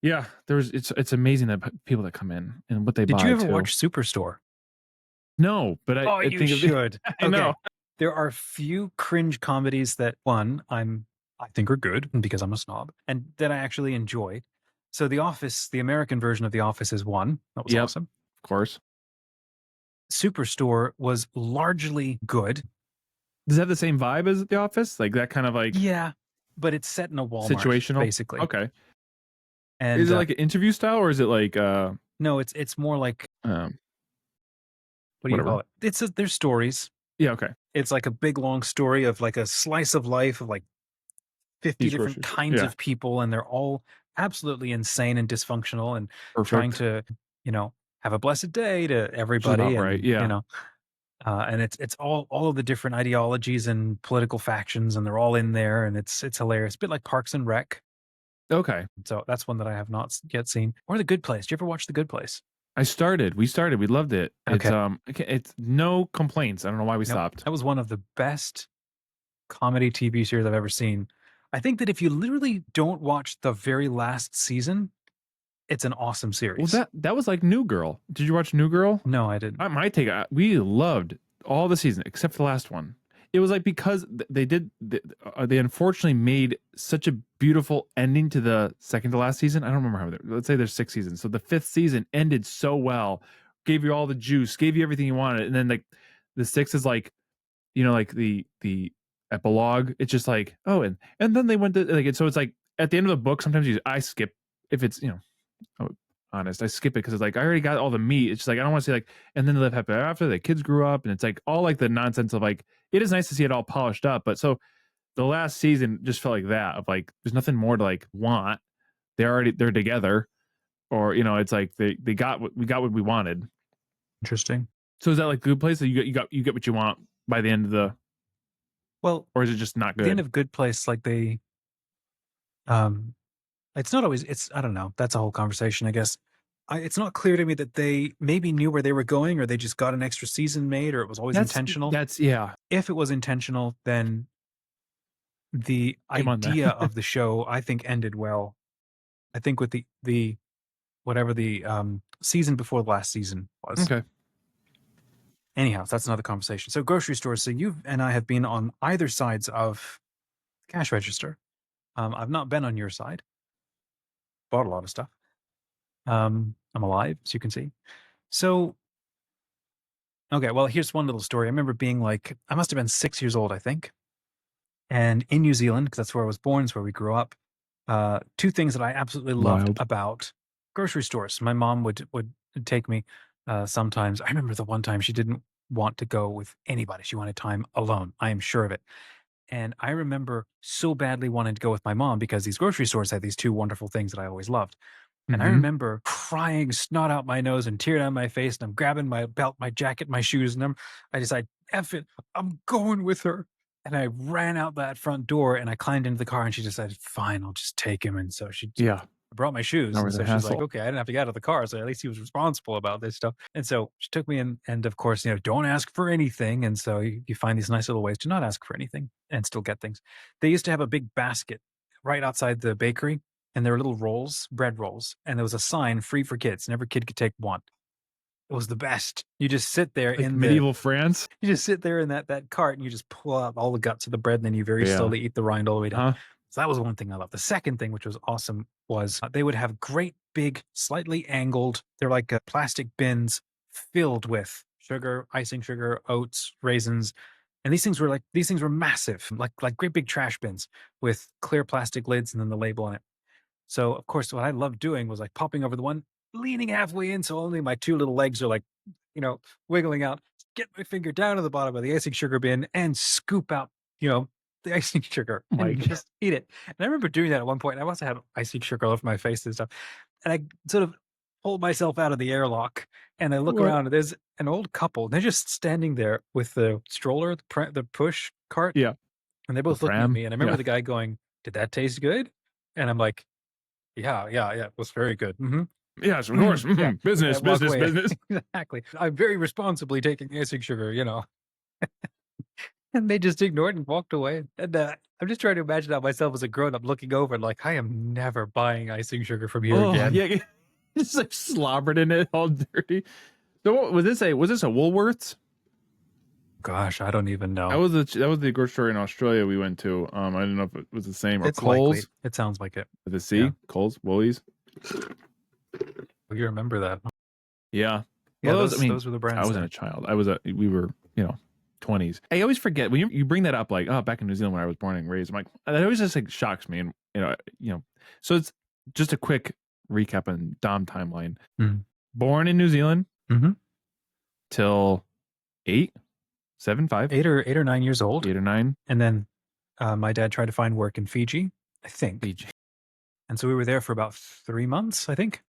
yeah, it's amazing that people that come in and what they Did you buy ever too. watch Superstore? No, but Oh, I you think of the, should. I Okay. know. There are few cringe comedies that, one, I think are good because I'm a snob, and that I actually enjoy. So The Office, the American version of The Office, is one. That was Yep, awesome. of course. Superstore was largely good. Does it have the same vibe as The Office? Like that kind of like Yeah, but it's set in a Walmart, situational? basically. Okay. Is And it like an interview style, or is it like no, it's more like, um what do you call whatever? it? There's stories. Yeah, okay. It's like a big long story of like a slice of life of like 50 Each different grocery store. kinds Yeah. of people, and they're all absolutely insane and dysfunctional and trying Perfect. to, have a blessed day to Which is about everybody. right. And, Yeah. and it's all of the different ideologies and political factions, and they're all in there, and it's hilarious. A bit like Parks and Rec. Okay. So that's one that I have not yet seen. Or The Good Place. Do you ever watch The Good Place? We loved it. It's Okay. it's no complaints. I don't know why we Nope. stopped. That was one of the best comedy TV series I've ever seen. I think that if you literally don't watch the very last season, it's an awesome Well, series. that was like New Girl. Did you watch New Girl? No, I didn't. My take, we loved all the season except for the last one. It was like because they unfortunately made such a beautiful ending to the second to last season. I don't remember let's say there's 6 seasons. So the fifth season ended so well, gave you all the juice, gave you everything you wanted, and then like the sixth is like, like the epilogue. It's just like, oh, and then they went to like so it's like at the end of the book. Sometimes I skip if it's oh, honest. I skip it because it's like I already got all the meat. It's just like I don't want to see like and then they live happy ever after. The kids grew up, and it's like all like the nonsense of like it is nice to see it all polished up. But so the last season just felt like that of like there's nothing more to like want. They're together, or it's like they got what we wanted. Interesting. So is that like a good place? So you get what you want by the end of the, Well, or is it just not at the end good? of Good Place, like um, it's not always. It's I don't know. That's a whole conversation, I guess. It's not clear to me that they maybe knew where they were going, or they just got an extra season made, or it was always intentional. That's yeah. If it was intentional, then the Shame on that. idea of the show, I think, ended well. I think with the whatever the season before the last season was. Okay. Anyhow, that's another conversation. So grocery stores. So you and I have been on either sides of the cash register. I've not been on your side. Bought a lot of stuff. I'm alive, as you can see. So okay, well, here's one little story. I remember being like, I must have been 6 years old, I think. And in New Zealand, because that's where I was born, it's where we grew up. Two things that I absolutely loved Wild. about grocery stores. My mom would take me sometimes. I remember the one time she didn't want to go with anybody. She wanted time alone. I am sure of it. And I remember so badly wanting to go with my mom because these grocery stores had these two wonderful things that I always loved. And I Mm-hmm. remember crying snot out my nose and tear down my face, and I'm grabbing my belt, my jacket, my shoes, and I decide, F it, I'm going with her. And I ran out that front door and I climbed into the car and she decided, fine, I'll just take him. And so Yeah. brought my shoes. Not And worth so the she's like, hassle. okay, I didn't have to get out of the car. So at least he was responsible about this stuff. And so she took me in. And of course, don't ask for anything. And so you find these nice little ways to not ask for anything and still get things. They used to have a big basket right outside the bakery. And there were little rolls, bread rolls. And there was a sign free for kids. And every kid could take one. It was the best. You just sit there Like in the medieval France. you just sit there in that cart and you just pull out all the guts of the bread and then you very Yeah. slowly eat the rind all the way down. Huh. So that was one thing I loved. The second thing, which was awesome, was they would have great big, slightly angled, they're like plastic bins filled with sugar, icing sugar, oats, raisins. And these things were massive, like great big trash bins with clear plastic lids and then the label on it. So of course, what I loved doing was like popping over the one, leaning halfway in, so only my two little legs are like, wiggling out. Get my finger down to the bottom of the icing sugar bin and scoop out, the icing sugar Oh my and God. just eat it. And I remember doing that at one point. And I must have had icing sugar all over my face and stuff. And I sort of pulled myself out of the airlock and I look What? around and there's an old couple. They're just standing there with the stroller, the push cart, Yeah. and they're The both looking at pram. me. And I remember Yeah. the guy going, "Did that taste good?" And I'm like, "Yeah, yeah, yeah, it was very good." Yes, of course. Mhm, yeah, Business, walk business, away. business. Exactly. I'm very responsibly taking icing sugar. And they just ignored and walked away. And, I'm just trying to imagine out myself as a grown up looking over and like, I am never buying icing sugar from here Oh again. yeah. Just like slobbered in it, all dirty. So what was this a Woolworths? Gosh, I don't even That know. was the grocery store in Australia we went to. I don't know if it was the same or It's likely. Coles. It sounds like it. The Yeah. C, Coles, Woolies. Well, you remember that. Yeah. Yeah, Well, those. I mean, those were the I brands wasn't there. a child. We were, 20s. I always forget when you bring that up, like, oh, back in New Zealand where I was born and raised. I'm like, that always just like shocks me, and So it's just a quick recap on Dom timeline. Mhm. Born in New Zealand Mhm. till 8, 7, 5, 8 or 9 years old. 8 or 9. And then my dad tried to find work in Fiji, I think. Fiji. And so we were there for about 3 months, I think.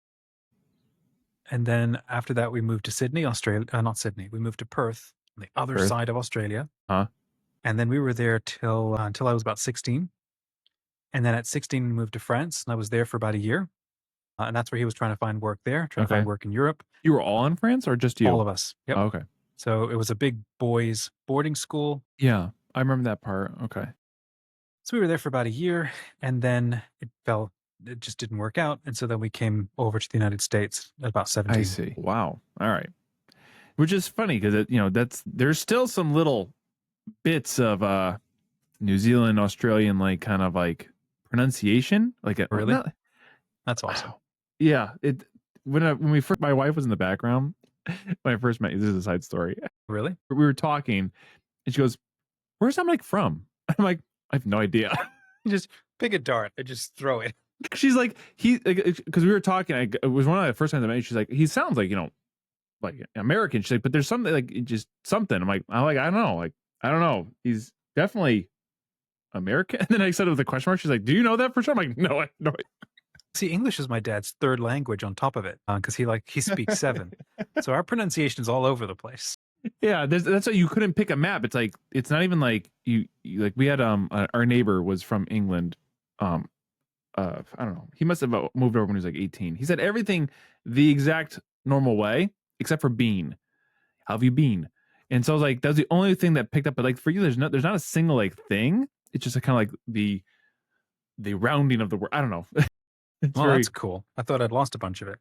And then after that, we moved to Sydney, Australia. Not Sydney. We moved to Perth, on the other Perth. side of Australia. Huh? And then we were there till until I was about 16. And then at 16, we moved to France, and I was there for about a year. And that's where he was trying to find work there, trying to find Okay. work in Europe. You were all in France or just All you? of us. Yep. Oh, okay. So it was a big boys' boarding school. Yeah, I remember that part. Okay. So we were there for about a year, and then it just didn't work out. And so then we came over to the United States at about I 17. see. Wow. All right. Which is funny because there's still some little bits of New Zealand, Australian, like kind of like pronunciation, like a Really? not. That's awesome. Wow. Yeah, it when we first, my wife was in the background when I first met you. This is a side story. Really? We were talking, and she goes, "Where's that like from?" I'm like, "I have no idea." You just pick a dart and just throw it. She's like, "He," because we were talking. It was one of the first times I met you. She's like, "He sounds like like American." She's like, "But there's something like just something." I don't know, like I don't know. He's definitely American. And then I said it with a question mark. She's like, "Do you know that for sure?" I'm like, "No, I no." See, English is my dad's third language on top of it, because he speaks 7. So our pronunciation is all over the place. Yeah, that's why you couldn't pick a map. It's like it's not even like you like we had our neighbor was from England. Um I don't know. He must have moved over when he was like 18. He said everything the exact normal way except for bean. How have you been? And so I was like, that's the only thing that picked up. But like for you, there's not a single like thing. It's just kind of like the rounding of the word. I don't know. It's Well, that's very cool. I thought I'd lost a bunch of it.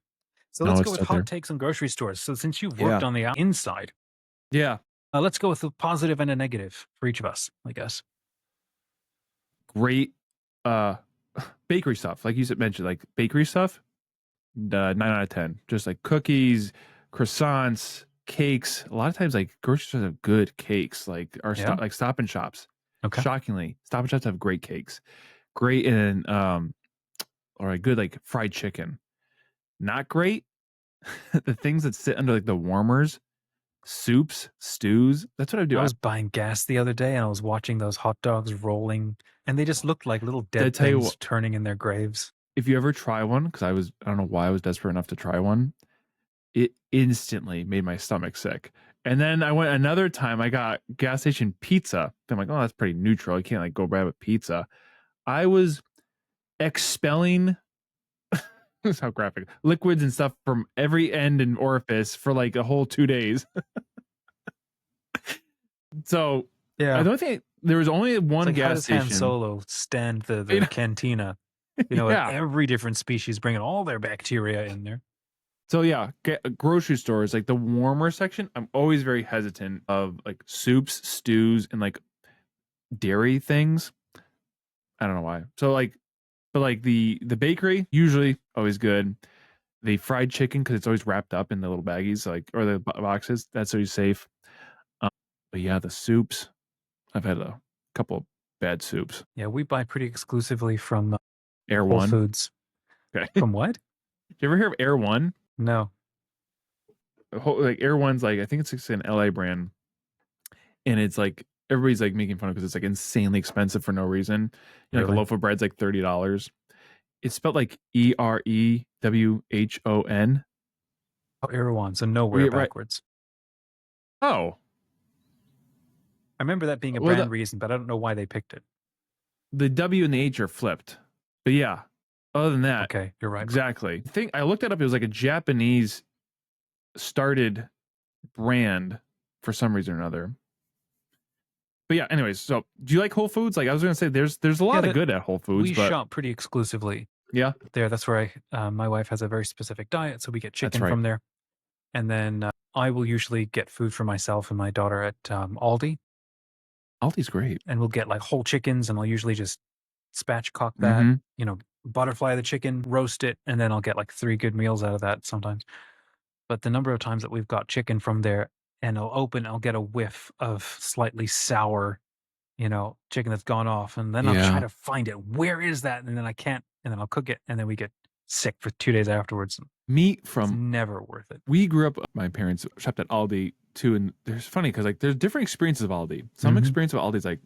So no, let's go it's with still hot there. takes on grocery stores. So since you've worked Yeah, on the inside, yeah. let's go with a positive and a negative for each of us, I guess. Great uh bakery stuff. Like you said, mentioned, like bakery stuff. 9 out of 10. Just like cookies, croissants, cakes. A lot of times, like grocery stores have good cakes. Like our Yeah. stop, like Stop and Shops. Okay. Shockingly, Stop and Shops have great cakes. Great and or a good like fried chicken. Not great. The things that sit under like the warmers, soups, stews. That's what I do. I was buying gas the other day and I was watching those hot dogs rolling and they just looked like little Did I dead tell you what? things turning in their graves. If you ever try one, because I don't know why I was desperate enough to try one. It instantly made my stomach sick. And then I went another time, I got gas station pizza. I'm like, oh, that's pretty neutral. I can't like go grab a pizza. I was expelling this is how graphic liquids and stuff from every end and orifice for like a whole 2 days. So I Yeah. don't think there was only It's one like, how gas does Han station. Solo stand You the know, cantina, with yeah. every different species bringing all their bacteria in there? So yeah, grocery stores, like the warmer section, I'm always very hesitant of like soups, stews, and like dairy things. I don't know why. So like but like the bakery, usually always good. The fried chicken, because it's always wrapped up in the little baggies, like or the boxes. That's always safe. Um, but yeah, the soups. I've had a couple of bad soups. Yeah, we buy pretty exclusively from Air Whole One. Foods. Okay. Did From what? you ever hear of Air One? No. Like Air One's like I think it's an LA brand, and it's like everybody's like making fun of because it's like insanely expensive for no reason. Like a Really? loaf of bread's like $30. It's spelled like EREWHON. Oh, Erewhon, so nowhere We right. backwards. Oh, I remember that being a well, brand reason, but I don't know why they picked it. the W and the H are flipped. But yeah, other than that, Okay, you're right. exactly. I think I looked that up. It was like a Japanese started brand for some reason or another. But yeah, anyways, so do you like Whole Foods? Like I was gonna say, there's a Yeah, lot of that good at Whole Foods, we but shop pretty exclusively yeah, there. That's where my wife has a very specific diet, so we get that's chicken right. from there. And then I will usually get food for myself and my daughter at Aldi, Aldi's great. and we'll get like whole chickens, and I'll usually just spatchcock that, Mm-hmm. butterfly the chicken, roast it, and then I'll get like 3 good meals out of that sometimes. But the number of times that we've got chicken from there, and I'll get a whiff of slightly sour, chicken that's gone off, and then I'll try Yeah. to find it. Where is that? And then I can't, and then I'll cook it, and then we get sick for 2 days afterwards. Meat It's from never worth it. we grew up. My parents shopped at Aldi too, and there's funny because like there's different experiences of Aldi. Some Mhm. experience of Aldi is like,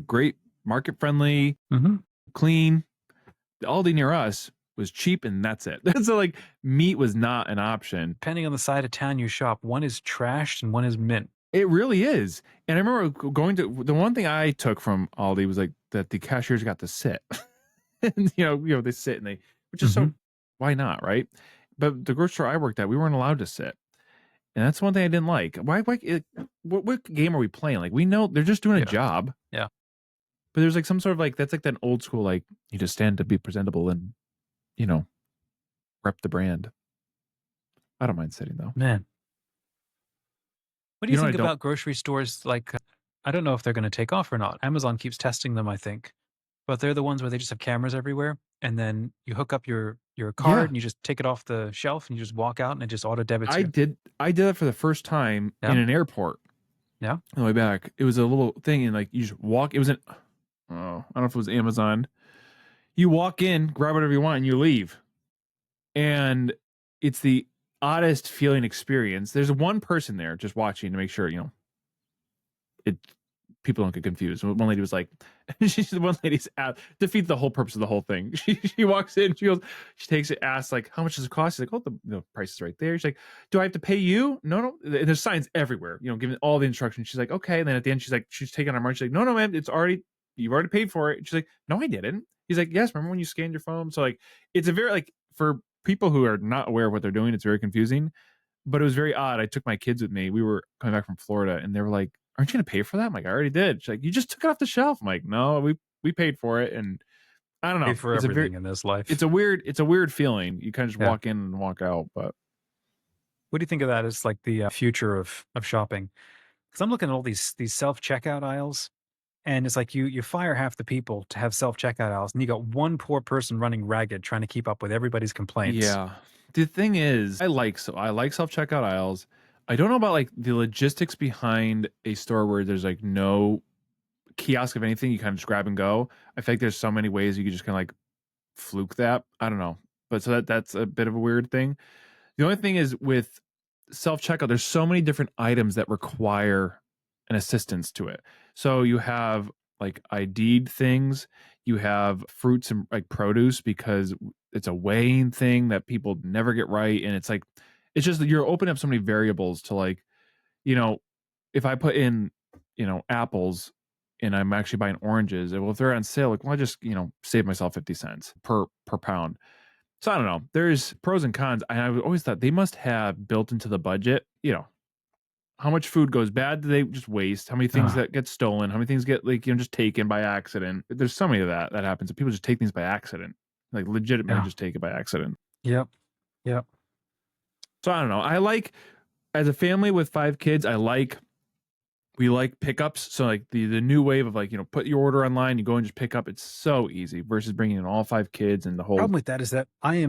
great, market friendly, Mhm. clean. The Aldi near us was cheap and that's it. So like meat was not an option. Depending on the side of town you shop, one is trashed and one is mint. It really is. And I remember going to the one thing I took from Aldi was like that the cashiers got to sit. And they sit and which is so Mhm. why not, right? But the grocery store I worked at, we weren't allowed to sit. And that's one thing I didn't like. What game are we playing? Like we know they're just doing a Yeah. job, Yeah. but there's like some sort of like that's like that old school like you just stand to be presentable and you know rep the brand. I don't mind sitting though. Man. What do You you know what I think don't. about grocery stores like I don't know if they're gonna take off or not. Amazon keeps testing them, I think, but they're the ones where they just have cameras everywhere, and then you hook up your card, Yeah. and you just take it off the shelf, and you just walk out, and it just auto debits you. I did that for the first time Yeah, in an airport yeah. on the way back. It was a little thing and, like, you just walk it was an oh, I don't know if it was Amazon. You walk in, grab whatever you want, and you leave. And it's the oddest feeling experience. There's one person there just watching to make sure, it people don't get confused. One lady was like, she's the one lady's at defeat the whole purpose of the whole thing. She walks in, she goes, she takes it, asks like, how much does it cost? She's like, oh, the price is right there. She's like, do I have to pay you? No, no. There's signs everywhere, giving all the instructions. She's like, okay. And then at the end, she's taking our money. She's like, no, no, man, you've already paid for it. She's like, no, I didn't. He's like, yes. Remember when you scanned your phone? So like, it's a very like for people who are not aware of what they're doing, it's very confusing. But it was very odd. I took my kids with me. We were coming back from Florida, and they were like, "Aren't you gonna pay for that?" I'm like, "I already did." She's like, "You just took it off the shelf." I'm like, "No, we paid for it." And I don't Pay know. for everything in this life. It's a weird feeling. You kind of just Yeah. walk in and walk out. But What do you think of that as, like, the future of shopping? Because 'Cause I'm looking at all these self-checkout aisles, and it's like you fire half the people to have self-checkout aisles, and you got one poor person running ragged trying to keep up with everybody's complaints. yeah, the thing is, I like self checkout aisles. I don't know about like the logistics behind a store where there's like no kiosk of anything. You kind of just grab and go. I feel like there's so many ways you could just kind of like fluke that. I don't know, but so that's a bit of a weird thing. The only thing is with self checkout, there's so many different items that require an assistance to it. So you have like ID'd things, you have fruits and like produce because it's a weighing thing that people never get right. And it's like, it's just that you're opening up so many variables to like, you know, if I put in, apples and I'm actually buying oranges, well, if they're on sale, like, well, I just, save myself 50 cents per pound. So I don't know. There's pros and cons. And I always thought they must have built into the budget, how much food goes bad do they just waste? How many things Ugh, that get stolen? How many things get like, just taken by accident? There's so many of that happens. People just take things by accident. Like legitimately yeah. just take it by accident. Yep, yep. So I don't know. I like as a family with 5 kids, we like pickups. So like the new wave of like, put your order online, you go and just pick up. It's so easy versus bringing in all 5 kids and the whole Problem with that is that I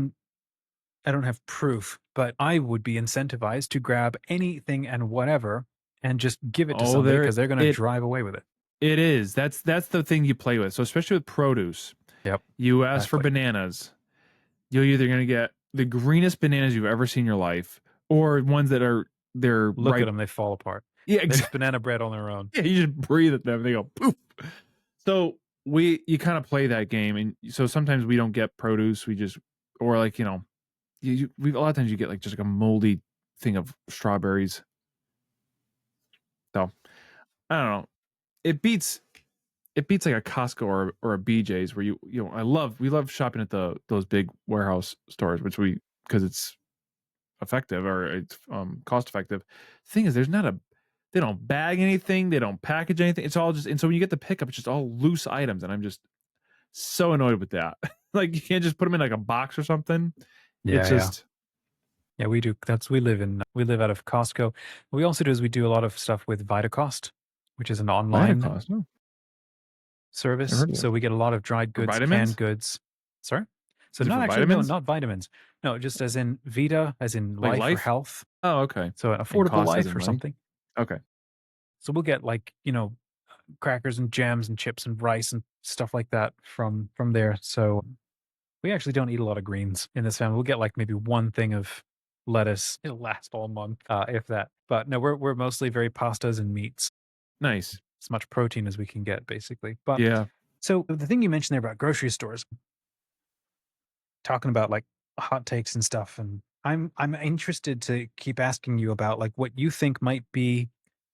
don't have proof, but I would be incentivized to grab anything and whatever and just give it to oh somebody there because 'cause they're gonna it drive away with it. it is. That's the thing you play with. So especially with produce, Yep, you ask for exactly. bananas. You're either gonna get the greenest bananas you've ever seen in your life or ones that they're Look at ripe. them; they fall apart. Yeah, They're just exactly. banana bread on their own. Yeah, you just breathe at them, they go poof. So you kinda play that game, and so sometimes we don't get produce, we just or like, we a lot of times you get like just like a moldy thing of strawberries. So, I don't know. It beats it beats like a Costco or a BJ's where we love shopping at those big warehouse stores, which we because it's effective or it's cost effective. Thing is, they don't bag anything, they don't package anything. It's all just and so when you get the pickup, it's just all loose items, and I'm just so annoyed with that. Like you can't just put them in like a box or something. It's Yeah, yeah. just Yeah, we do. We live out of Costco. What we also do is we do a lot of stuff with Vitacost, which is an online Vitacost. No, never service. heard of that. So we get a lot of dried For goods, canned vitamins? goods. Sorry? So Is it not for actually, no, vitamins? not vitamins. No, just as in Vita, as in Like life or life? health. Oh, okay. So an And affordable cost as life in or money? something. Okay. So we'll get like, crackers and jams and chips and rice and stuff like that from there. So we actually don't eat a lot of greens in this family. We'll get like maybe one thing of lettuce. It'll last all month, if that. But no, we're mostly very pastas and meats. Nice. As much protein as we can get, basically. But Yeah. so the thing you mentioned there about grocery stores, talking about like hot takes and stuff, and I'm interested to keep asking you about like what you think might be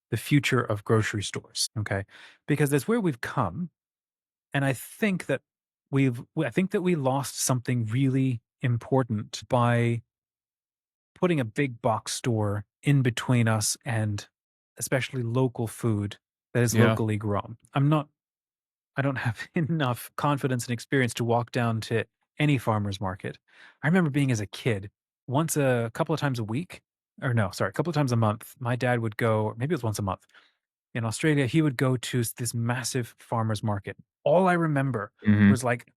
the future of grocery stores. Okay, because that's where we've come, and I think that we lost something really important by putting a big box store in between us and especially local food that is Yeah. locally grown. I don't have enough confidence and experience to walk down to any farmer's market. I remember being as a kid, once a couple of times a week, or no, sorry, a couple of times a month, my dad would go, or maybe it was once a month. in Australia, he would go to this massive farmer's market. All I remember Mhm. was like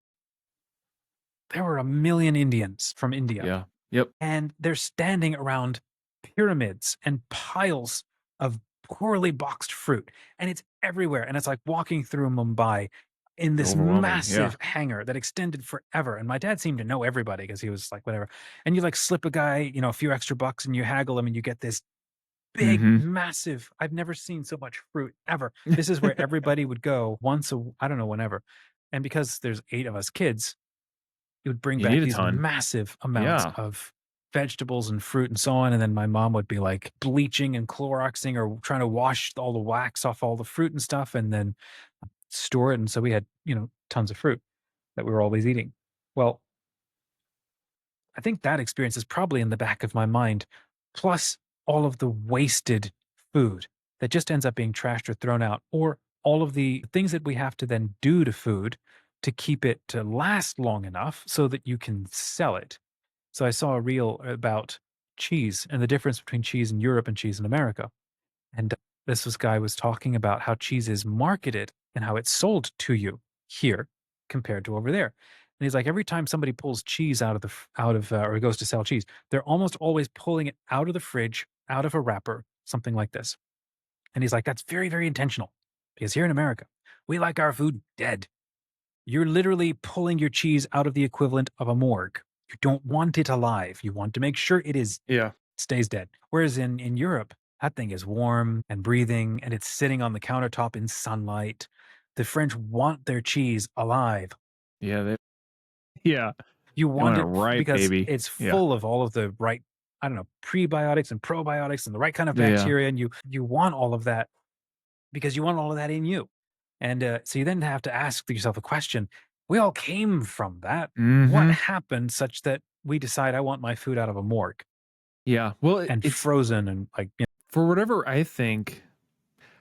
there were a million Indians from India, Yeah. Yep. and they're standing around pyramids and piles of poorly boxed fruit, and it's everywhere. And it's like walking through Mumbai in this Overwhelming. Yeah. massive hangar that extended forever. And my dad seemed to know everybody because he was like, whatever. And you like slip a guy, a few extra bucks and you haggle him and you get this big, Mhm. massive. I've never seen so much fruit ever. This is where everybody would go once I don't know, whenever. And because there's 8 of us kids, it would bring You back need a these ton. massive amounts Yeah. of vegetables and fruit and so on, and then my mom would be, like, bleaching and Cloroxing or trying to wash all the wax off all the fruit and stuff and then store it, and so we had, tons of fruit that we were always eating. Well, I think that experience is probably in the back of my mind, plus all of the wasted food that just ends up being trashed or thrown out, or all of the things that we have to then do to food to keep it to last long enough so that you can sell it. So I saw a reel about cheese and the difference between cheese in Europe and cheese in America. And this guy was talking about how cheese is marketed and how it's sold to you here compared to over there. And he's like, every time somebody pulls cheese out of or goes to sell cheese, they're almost always pulling it out of the fridge, out of a wrapper, something like this. And he's like, that's very, very intentional because here in America, we like our food dead. You're literally pulling your cheese out of the equivalent of a morgue. You don't want it alive. You want to make sure it Yeah. stays dead. Whereas in Europe, that thing is warm and breathing and it's sitting on the countertop in sunlight. The French want their cheese alive. Yeah, yeah. You They want want it it right, because baby. it's Yeah. full of all of the right, I don't know, prebiotics and probiotics and the right kind of Yeah. bacteria. And you want all of that because you want all of that in you. And so you then have to ask yourself a question. We all came from that. What Mhm. happened such that we decide I want my food out of a morgue Yeah. Well, and it's frozen and like, for whatever I think,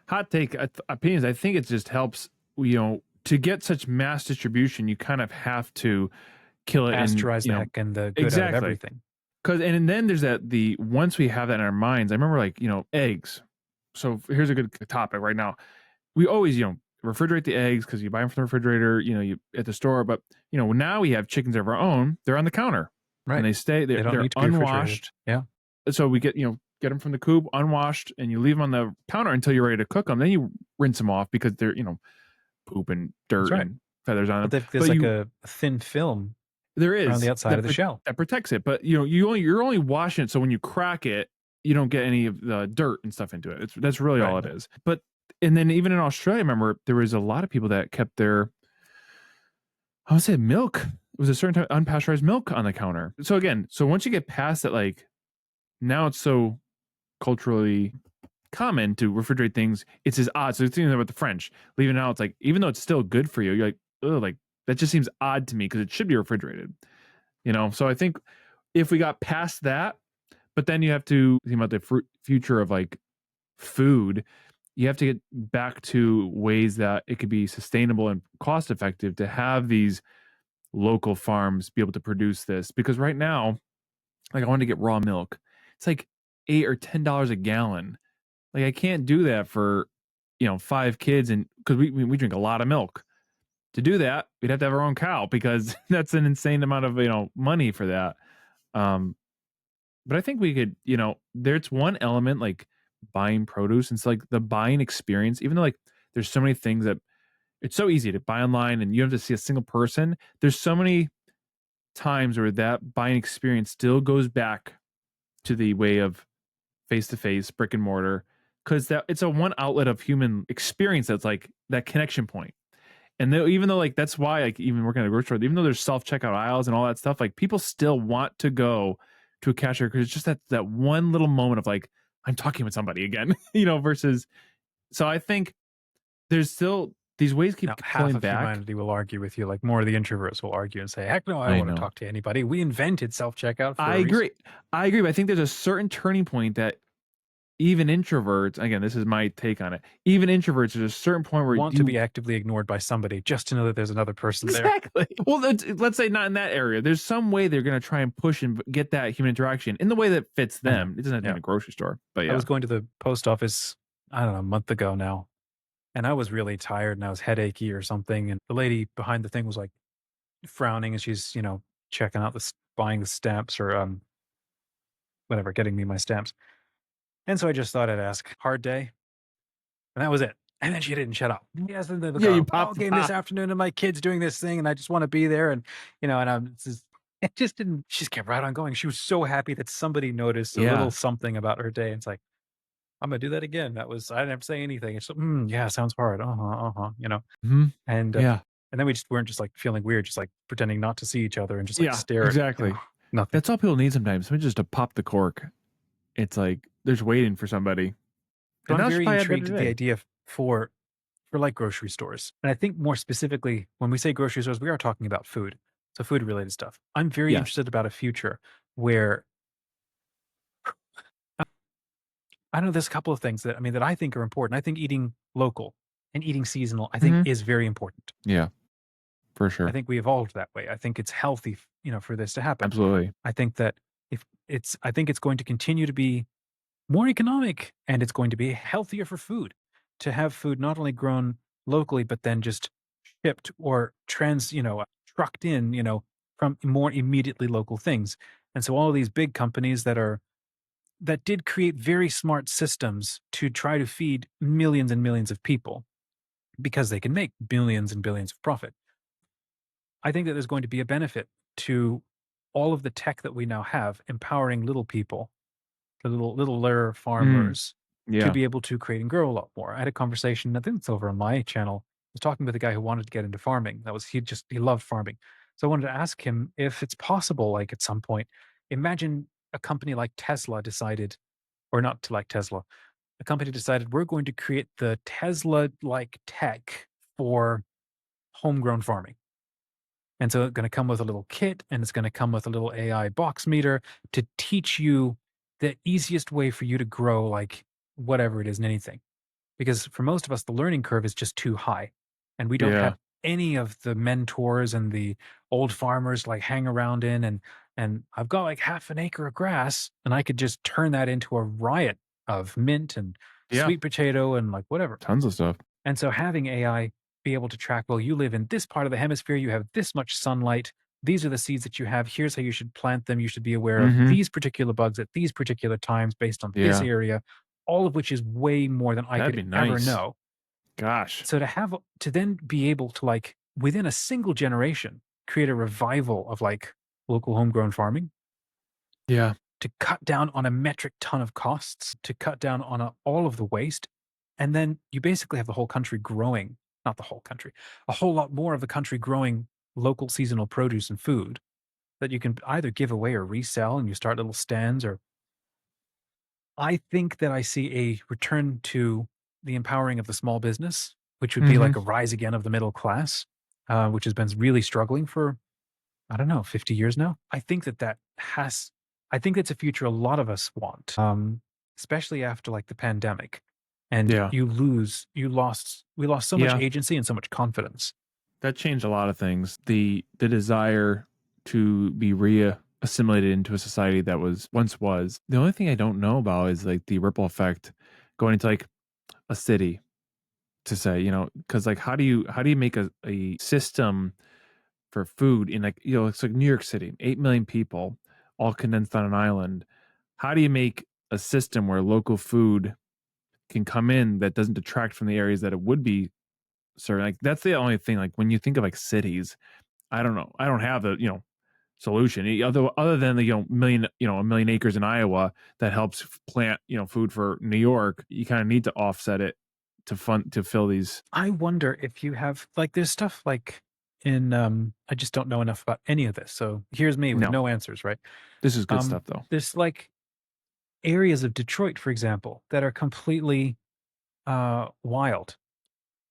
hot take opinions, I think it just helps, to get such mass distribution, you kind of have to kill it in, pasteurize the heck and the good out of exactly. everything. 'Cause and then there's the once we have that in our minds, I remember, like, eggs. So here's a good topic right now. We always, refrigerate the eggs because you buy them from the refrigerator, you at the store, but, now we have chickens of our own, they're on the counter, and Right. they stay They don't they're need to be refrigerated. unwashed. Yeah, So we get them from the coop unwashed, and you leave them on the counter until you're ready to cook them. Then you rinse them off because they're, poop and that's dirt right. and feathers on But them. there's But like you a thin film there around the is outside of the shell. that protects it, but, you're only washing it so when you crack it, you don't get any of the dirt and stuff into it. That's really all Right. it is. But and then even in Australia, I remember there was a lot of people that kept their, I would say, milk. It was a certain type of unpasteurized milk on the counter. So again, once you get past that, like, now it's so culturally common to refrigerate things, it's as odd. So it's thing about the French. Leaving it out, it's like, even though it's still good for you, you're like, oh, like, that just seems odd to me because it should be refrigerated. So I think if we got past that, but then you have to think about the future of, like, food. You have to get back to ways that it could be sustainable and cost effective to have these local farms be able to produce this. Because right now, like, I want to get raw milk. It's like $8 or $10 a gallon. Like, I can't do that for, 5 kids, and because we drink a lot of milk. To do that, we'd have to have our own cow because that's an insane amount of, money for that. Um, but I think we could, there's one element, like buying produce. And it's like the buying experience, even though, like, there's so many things that it's so easy to buy online and you don't have to see a single person. There's so many times where that buying experience still goes back to the way of face to face, brick and mortar, because that it's a one outlet of human experience that's like that connection point. And even though, like, that's why, like, even working at a grocery store, even though there's self checkout aisles and all that stuff, like, people still want to go to a cashier because it's just that one little moment of, like, I'm talking with somebody again, versus. So I think there's still these ways Now, keep half pulling of back. humanity will argue with you, like more of the introverts will argue and say, heck no, I don't I want to know. talk to anybody. We invented self checkout for I a reason. agree. I agree. But I think there's a certain turning point that even introverts, again, this is my take on it. Even introverts, there's a certain point where Want to you be actively ignored by somebody just to know that there's another person there. exactly. Well, let's say not in that area. There's some way they're going to try and push and get that human interaction in the way that fits I know. them. It doesn't have to be Yeah. in a grocery store, but I yeah. was going to the post office I don't know, a month ago now, and I was really tired and I was headachy or something, and the lady behind the thing was, like, frowning, and she's, checking out buying the stamps or, whatever, getting me my stamps. And so I just thought I'd ask, "Hard day?" And that was it. And then she didn't shut up. Yes, and then the Yeah, you ball popped the game this top. afternoon, and my kid's doing this thing, and I just wanna be there, and, and I'm just it just didn't she just kept right on going. She was so happy that somebody noticed a little Yeah. something about her day. It's like, "I'm gonna do that again." I didn't have to say anything. It's, yeah, sounds hard. Uh-huh, uh-huh," Mhm. And, Yeah. and then we just weren't just, like, feeling weird, just, like, pretending not to see each other and just, like, Yeah, stare at, exactly. nothing. That's all people need sometimes, someone just to pop the cork. It's like, they're just waiting for somebody. So And I'm now she very probably had a better intrigued at the day. idea for like grocery stores. And I think more specifically, when we say grocery stores, we are talking about food. So food related stuff. I'm very Yes. interested about a future where I know there's a couple of things that I think are important. I think eating local and eating seasonal, I think Mhm. is very important. Yeah, for I sure. think we evolved that way. I think it's healthy, for this to happen. Absolutely. I think that I think it's going to continue to be more economic and it's going to be healthier for food to have food not only grown locally but then just shipped or trucked in, from more immediately local things. And so all of these big companies that did create very smart systems to try to feed millions and millions of people because they can make billions and billions of profit. I think that there's going to be a benefit to all of the tech that we now have empowering little people, the little lair Mm. farmers, to Yeah. be able to create and grow a lot more. I had a conversation, I think it's over on my channel. I was talking with a guy who wanted to get into farming. He loved farming. So I wanted to ask him if it's possible, like at some point, imagine a company like Tesla decided, or not to like Tesla, a company decided we're going to create the Tesla like tech for homegrown farming. And so it's going to come with a little kit and it's going to come with a little AI box meter to teach you the easiest way for you to grow like whatever it is in anything. Because for most of us, the learning curve is just too high. And we don't Yeah. have any of the mentors and the old farmers like hang around in and I've got like half an acre of grass and I could just turn that into a riot of mint and Yeah. sweet potato and like whatever. Tons of stuff. And so having AI be able to track, well, you live in this part of the hemisphere, you have this much sunlight, these are the seeds that you have, here's how you should plant them, you should be aware of Mhm. these particular bugs at these particular times based on this Yeah. area, all of which is way more than I That'd could be ever nice. know. Gosh. So to then be able to like within a single generation create a revival of like local homegrown farming, Yeah. to cut down on a metric ton of costs, to cut down on all of the waste. And then you basically have the whole country growing, not the whole country, a whole lot more of the country growing local seasonal produce and food that you can either give away or resell and you start little stands. Or I think that I see a return to the empowering of the small business, which would be Mhm. like a rise again of the middle class, which has been really struggling for I don't know, 50 years now? I think that's a future a lot of us want, especially after like the pandemic. And Yeah. we lost so much Yeah. agency and so much confidence. That changed a lot of things. The desire to be assimilated into a society that was. The only thing I don't know about is, like, the ripple effect going into, like, a city to say, because like, how do you make a system for food in, like, it's like New York City, 8 million people all condensed on an island. How do you make a system where local food can come in that doesn't detract from the areas that it would be served? Like, that's the only thing, like, when you think of, like, cities, I don't know. I don't have the, solution. Other than the, a million acres in Iowa that helps plant, food for New York, you kind of need to offset it to fill these. I wonder if you have like there's stuff like I just don't know enough about any of this. So here's me with No, no answers, right? this is good Um, stuff though. there's like areas of Detroit, for example, that are completely wild.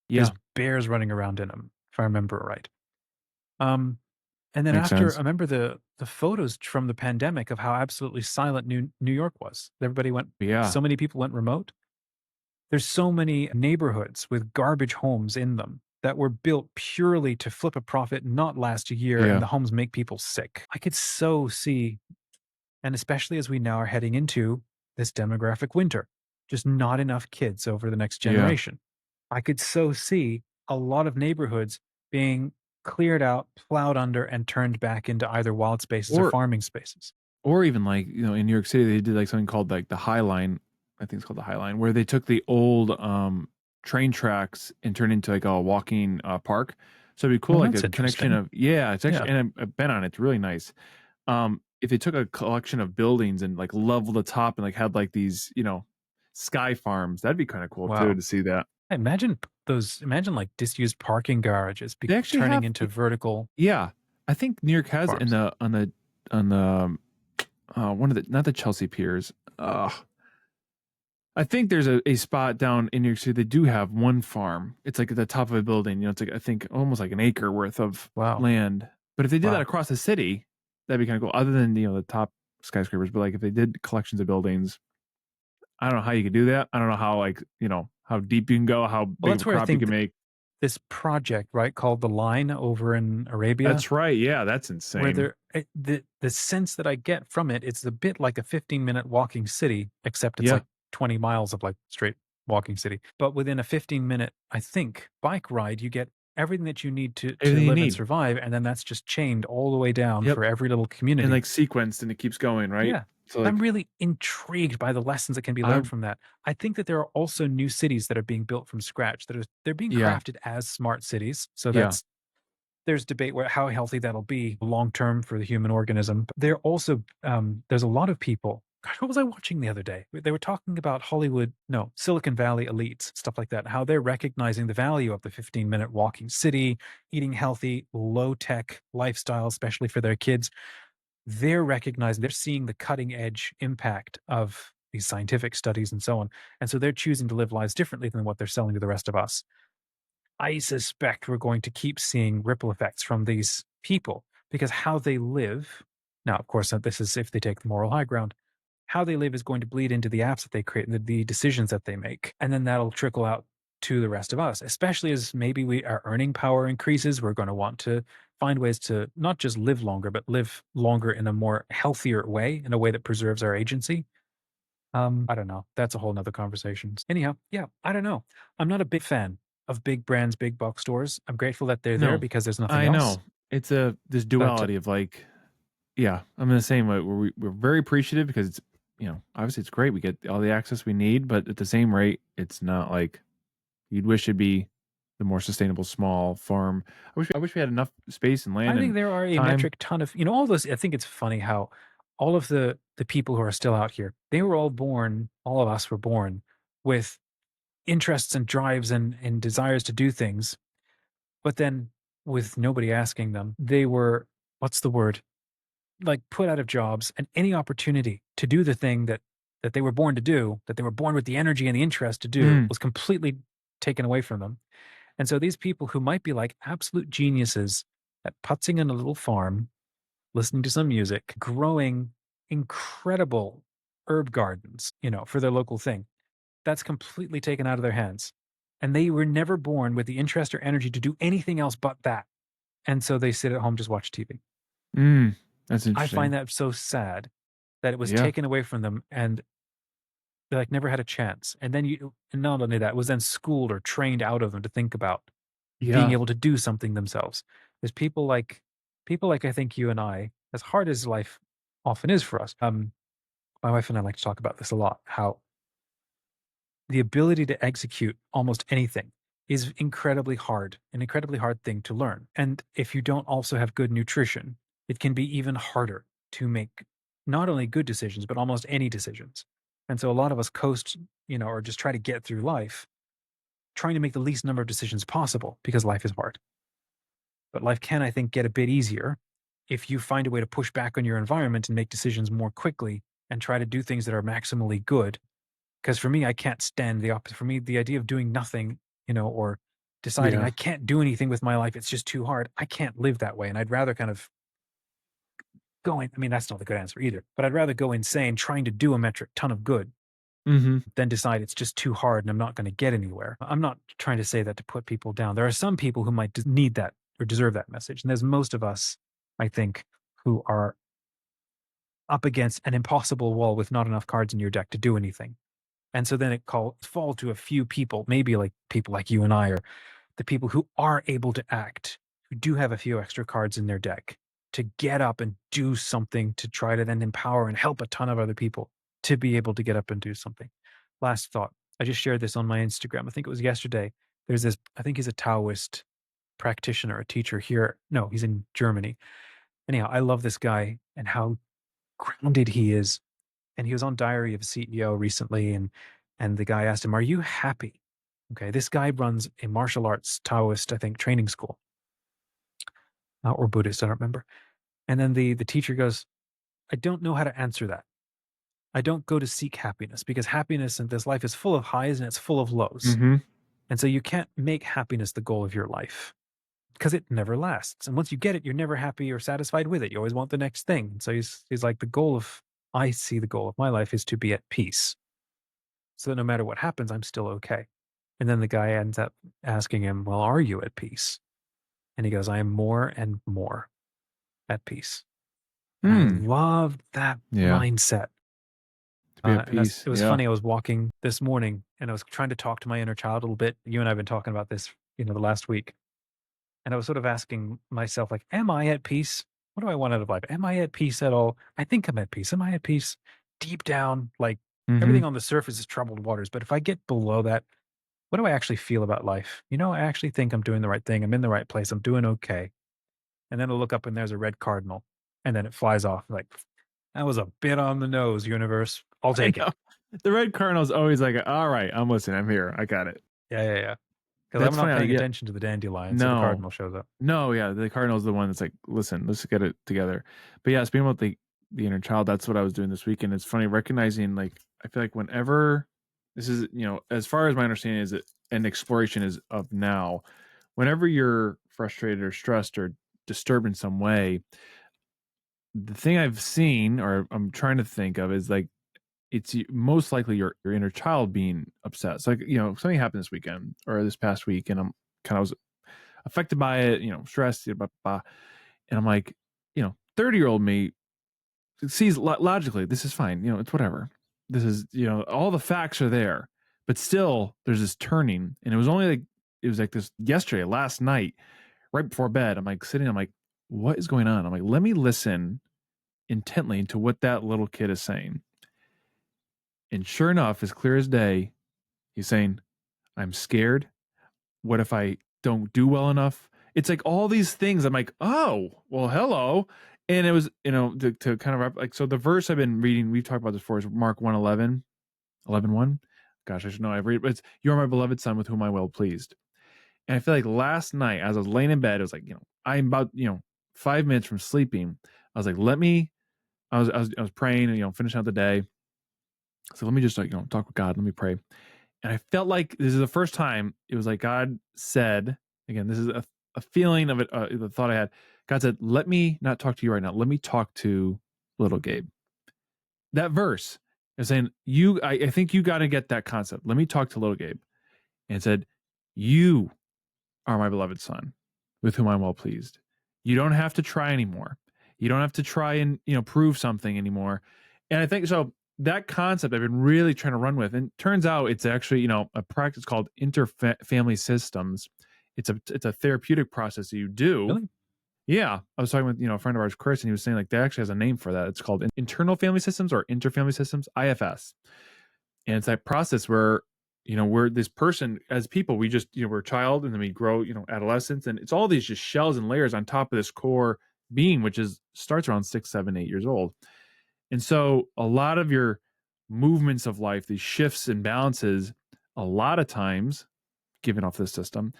There's Yeah, bears running around in them, if I remember right. Um, and then makes after I sense. remember the photos from the pandemic of how absolutely silent New York was. Everybody went Yeah, so many people went remote. There's so many neighborhoods with garbage homes in them that were built purely to flip a profit, not last a year, and yeah, the homes make people sick. I could so see, and especially as we now are heading into this demographic winter. just not enough kids over the next Yeah. generation. I could so see a lot of neighborhoods being cleared out, plowed under, and turned back into either wild spaces or Or farming spaces. even, like, in New York City, they did, like, something called, like, the High Line. I think it's called the High Line, where they took the old, train tracks and turned into, like, a walking, park. So it'd be cool, Well, like, that's a connection interesting. of yeah, it's Yeah. actually and I've been on it, it's really nice. If they took a collection of buildings and, like, leveled the top and, like, had, like, these, sky farms, that'd be kinda cool too Wow. to see that. Imagine like disused parking garages They actually turning have into vertical yeah. I think New York has it in farms. the one of the not the Chelsea Piers. I think there's a spot down in New York City, they do have one farm. It's, like, at the top of a building, it's, like, I think almost like an acre worth of Wow. land. But if they did that Wow. across the city, that'd be kinda cool, other than, the top skyscrapers, but, like, if they did collections of buildings, I don't know how you could do that. I don't know how, like, how deep you can go, how Well, big of that's a where I crop you think can make. this project, right, called The Line over in Arabia, That's right, yeah, that's where insane. the sense that I get from it, it's a bit like a 15-minute walking city, except it's Yeah, like 20 miles of like straight walking city. But within a 15-minute, I think, bike ride, you get everything that you need to everything you live and need. survive, and then that's just chained all the way down Yep, for every little and, community. like, sequenced, and it keeps going, right? Yeah. So, I'm like, really intrigued by the lessons that can be I learned from that. I think that there are also new cities that are being built from scratch they're being yeah, crafted as smart cities. So yeah. there's debate where how healthy that'll be long term for the human organism. But there also there's a lot of people. Gosh, what was I watching the other day? They were talking about Hollywood, no, Silicon Valley elites, stuff like that. How they're recognizing the value of the 15-minute walking city, eating healthy, low tech lifestyle, especially for their kids. They're recognizing, they're seeing the cutting edge impact of these scientific studies and so on. And so they're choosing to live lives differently than what they're selling to the rest of us. I suspect we're going to keep seeing ripple effects from these people because how they live, now, of course, this is if they take the moral high ground, how they live is going to bleed into the apps that they create and the decisions that they make. And then that'll trickle out to the rest of us, especially as maybe our earning power increases. We're going to want to find ways to not just live longer, but live longer in a more healthier way, in a way that preserves our agency. I don't know. That's a whole nother conversation. Anyhow, yeah, I don't know. I'm not a big fan of big brands, big box stores. I'm grateful that they're there No, because there's nothing I else. know. It's this But duality of, like yeah, I'm in the same way where we're very appreciative because it's obviously it's great, we get all the access we need, but at the same rate, it's not like you'd wish it'd be the more sustainable small farm. I wish we had enough space and I land think and there are a time. metric ton of, all those. I think it's funny how all of the people who are still out here, they were all born. All of us were born with interests and drives and desires to do things, but then with nobody asking them, they were what's the word? Like put out of jobs, and any opportunity to do the thing that they were born to do, that they were born with the energy and the interest to do, Mm, was completely taken away from them. And so these people who might be like absolute geniuses at putzing in a little farm, listening to some music, growing incredible herb gardens, for their local thing, that's completely taken out of their hands. And they were never born with the interest or energy to do anything else but that. And so they sit at home, just watch TV. mm, that's I interesting. find that so sad that it was Yeah, taken away from them and they like never had a chance. And then and not only that, it was then schooled or trained out of them to think about being yeah, able to do something themselves. There's people like I think you and I, as hard as life often is for us. My wife and I like to talk about this a lot, how the ability to execute almost anything is incredibly hard, an incredibly hard thing to learn. And if you don't also have good nutrition, it can be even harder to make not only good decisions, but almost any decisions. And so a lot of us coast, or just try to get through life trying to make the least number of decisions possible because life is hard. But life can, I think, get a bit easier if you find a way to push back on your environment and make decisions more quickly and try to do things that are maximally good. Because for me, I can't stand the opposite. For me, the idea of doing nothing, or deciding yeah. I can't do anything with my life, it's just too hard. I can't live that way. And I'd rather kind of go in. I mean, that's not the good answer either, but I'd rather go insane trying to do a metric ton of good Mhm. than decide it's just too hard and I'm not going to get anywhere. I'm not trying to say that to put people down. There are some people who might need that or deserve that message. And there's most of us, I think, who are up against an impossible wall with not enough cards in your deck to do anything. And so then it fall to a few people, maybe like people like you and I, or the people who are able to act, who do have a few extra cards in their deck to get up and do something to try to then empower and help a ton of other people to be able to get up and do something. Last thought. I just shared this on my Instagram. I think it was yesterday. There's this, I think he's a Taoist practitioner, a teacher here. No, he's in Germany. Anyhow, I love this guy and how grounded he is. And he was on Diary of a CEO recently, and the guy asked him, "Are you happy?" Okay, this guy runs a martial arts Taoist, I think, training school, or Buddhist, I don't remember. And then the teacher goes, "I don't know how to answer that. I don't go to seek happiness because happiness in this life is full of highs and it's full of lows. Mhm. And so you can't make happiness the goal of your life because it never lasts. And once you get it, you're never happy or satisfied with it. You always want the next thing." And so he's like, I see the goal of my life is to be at peace so that no matter what happens, I'm still okay. And then the guy ends up asking him, "Well, are you at peace?" And he goes, "I am more and more at peace." And I Hmm. loved that Yeah. mindset. To be at And peace. it was Yeah. funny. I was walking this morning and I was trying to talk to my inner child a little bit. You and I have been talking about this, the last week. And I was sort of asking myself, like, am I at peace? What do I want out of life? Am I at peace at all? I think I'm at peace. Am I at peace? Deep down, like everything Mhm. on the surface is troubled waters. But if I get below that, what do I actually feel about life? I actually think I'm doing the right thing. I'm in the right place. I'm doing okay. And then I look up and there's a red cardinal. And then it flies off. Like, that was a bit on the nose, universe. I'll I take it. know. The red cardinal's always like, "All right, I'm listening. I'm here. I got it." Yeah, yeah, yeah. Because I'm That's not funny how paying yeah. attention to the dandelion. So the No. cardinal shows up. No, yeah, the cardinal's the one that's like, "Listen, let's get it together." But yeah, speaking about the inner child, that's what I was doing this weekend. It's funny recognizing, like, I feel like whenever this is, as far as my understanding is that an exploration is of now, whenever you're frustrated or stressed or disturbed in some way, the thing I've seen or I'm trying to think of is like it's most likely your inner child being upset. So like, something happened this weekend or this past week, and I'm kind of was affected by it, stressed, blah, blah, blah. And I'm like, 30-year-old me sees logically, this is fine. It's whatever. This is, all the facts are there, but still there's this turning. And it was like this yesterday, last night, right before bed. I'm like sitting, I'm like, what is going on? I'm like, let me listen intently to what that little kid is saying. And sure enough, as clear as day, he's saying, I'm scared. What if I don't do well enough? It's like all these things. I'm like, oh, well, hello. And it was, to kind of like, so the verse I've been reading, we've talked about this before, is Mark 1:11, 11:1. Gosh, I should know. I've read, but it's, you are my beloved son with whom I well pleased. And I feel like last night, as I was laying in bed, it was like, I'm about, 5 minutes from sleeping. I was like, I was praying and, finishing out the day. So let me just like, talk with God. Let me pray. And I felt like this is the first time it was like God said, again, this is a feeling of it, the thought I had. God said, let me not talk to you right now. Let me talk to little Gabe. That verse is saying, I think you got to get that concept. Let me talk to little Gabe. And it said, you are my beloved son with whom I'm well pleased. You don't have to try anymore. You don't have to try and, prove something anymore. And I think so that concept I've been really trying to run with. And turns out it's actually, a practice called interfamily systems. It's a therapeutic process that you do. Really? Yeah. I was talking with, a friend of ours, Chris, and he was saying like that actually has a name for that. It's called internal family systems or interfamily systems, IFS. And it's that process where, we're this person as people, we just, we're a child and then we grow, adolescence. And it's all these just shells and layers on top of this core being, which starts around 6, 7, 8 years old. And so a lot of your movements of life, these shifts and balances, a lot of times, given off this system,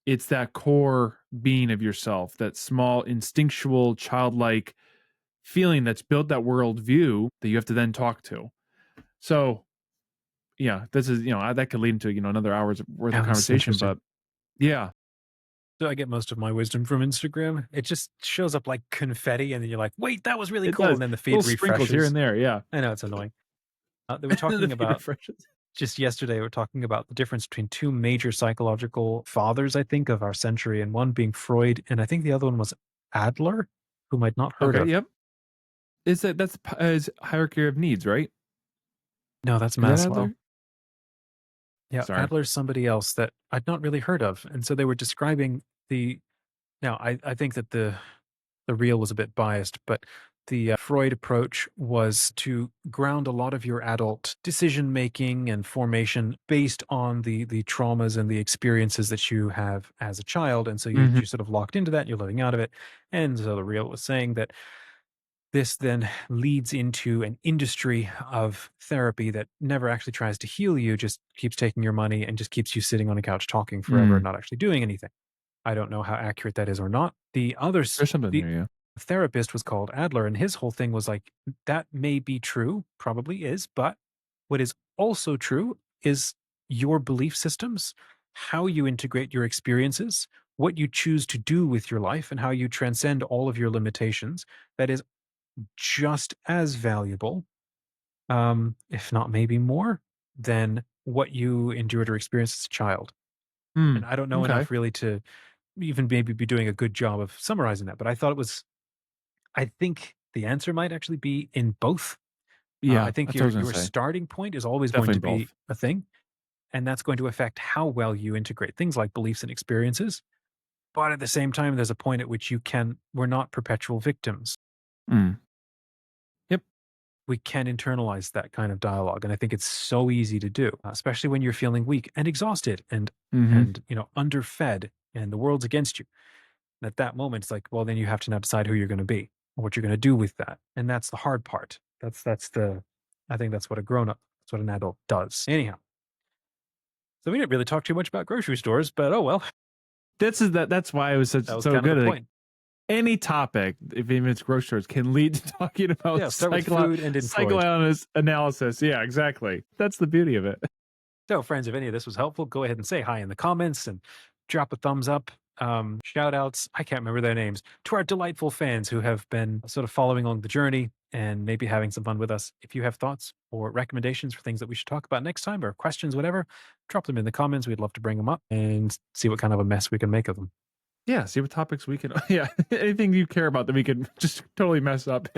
it's that core being of yourself, that small, instinctual, childlike feeling that's built that worldview that you have to then talk to. So yeah, this is, that could lead into, another hour's worth of Yeah, that's conversation, interesting. but yeah, So I get most of my wisdom from Instagram. It just shows up like confetti, and then you're like, "Wait, that was really it cool," does. and then the feed Little sprinkles here refreshes. and there. Yeah. I know it's annoying. They were The talking feed about refreshes. just yesterday. We're talking about the difference between two major psychological fathers, I think, of our century, and one being Freud, and I think the other one was Adler, whom I'd not heard Okay. of. Yep. That's hierarchy of needs, right? No, that's Is that Maslow. Adler? Yeah, Sorry. Adler's somebody else that I'd not really heard of, and so they were describing the now I think that the reel was a bit biased, but the Freud approach was to ground a lot of your adult decision making and formation based on the traumas and the experiences that you have as a child, and so Mhm. you're sort of locked into that. You're living out of it, and so the reel was saying that this then leads into an industry of therapy that never actually tries to heal you, just keeps taking your money and just keeps you sitting on a couch talking forever and Mm. not actually doing anything. I don't know how accurate that is or not. There's something The there, yeah. therapist was called Adler, and his whole thing was like, that may be true, probably is, but what is also true is your belief systems, how you integrate your experiences, what you choose to do with your life, and how you transcend all of your limitations. That is just as valuable, if not maybe more, than what you endured or experienced as a child. And Mm. I don't know Okay. enough really to even maybe be doing a good job of summarizing that, but I thought it was I think the answer might actually be in both. I Yeah, think that's what I was gonna your say. starting point is always going Definitely to be both. a thing, and that's going to affect how well you integrate things like beliefs and experiences. But at the same time, there's a point at which we're not perpetual victims. Mm. Yep. We can internalize that kind of dialogue, and I think it's so easy to do, especially when you're feeling weak and exhausted Mhm. and underfed and the world's against you. And at that moment, it's like, well, then you have to now decide who you're going to be and what you're going to do with that, and that's the hard part. That's the I think that's what a grown up, that's what an adult does. Anyhow, so we didn't really talk too much about grocery stores, but oh well, That's why it was that was so kind of the good, like, point. any topic, if even it's grocery stores, can lead to talking about Yeah, start with food and in Freud. psychoanalysis analysis. Yeah, exactly. That's the beauty of it. So, friends, if any of this was helpful, go ahead and say hi in the comments and drop a thumbs up. Shout outs, I can't remember their names, to our delightful fans who have been sort of following along the journey and maybe having some fun with us. If you have thoughts or recommendations for things that we should talk about next time or questions, whatever, drop them in the comments. We'd love to bring them up and see what kind of a mess we can make of them. Yeah, see what topics we can yeah, anything you care about that we could just totally mess up.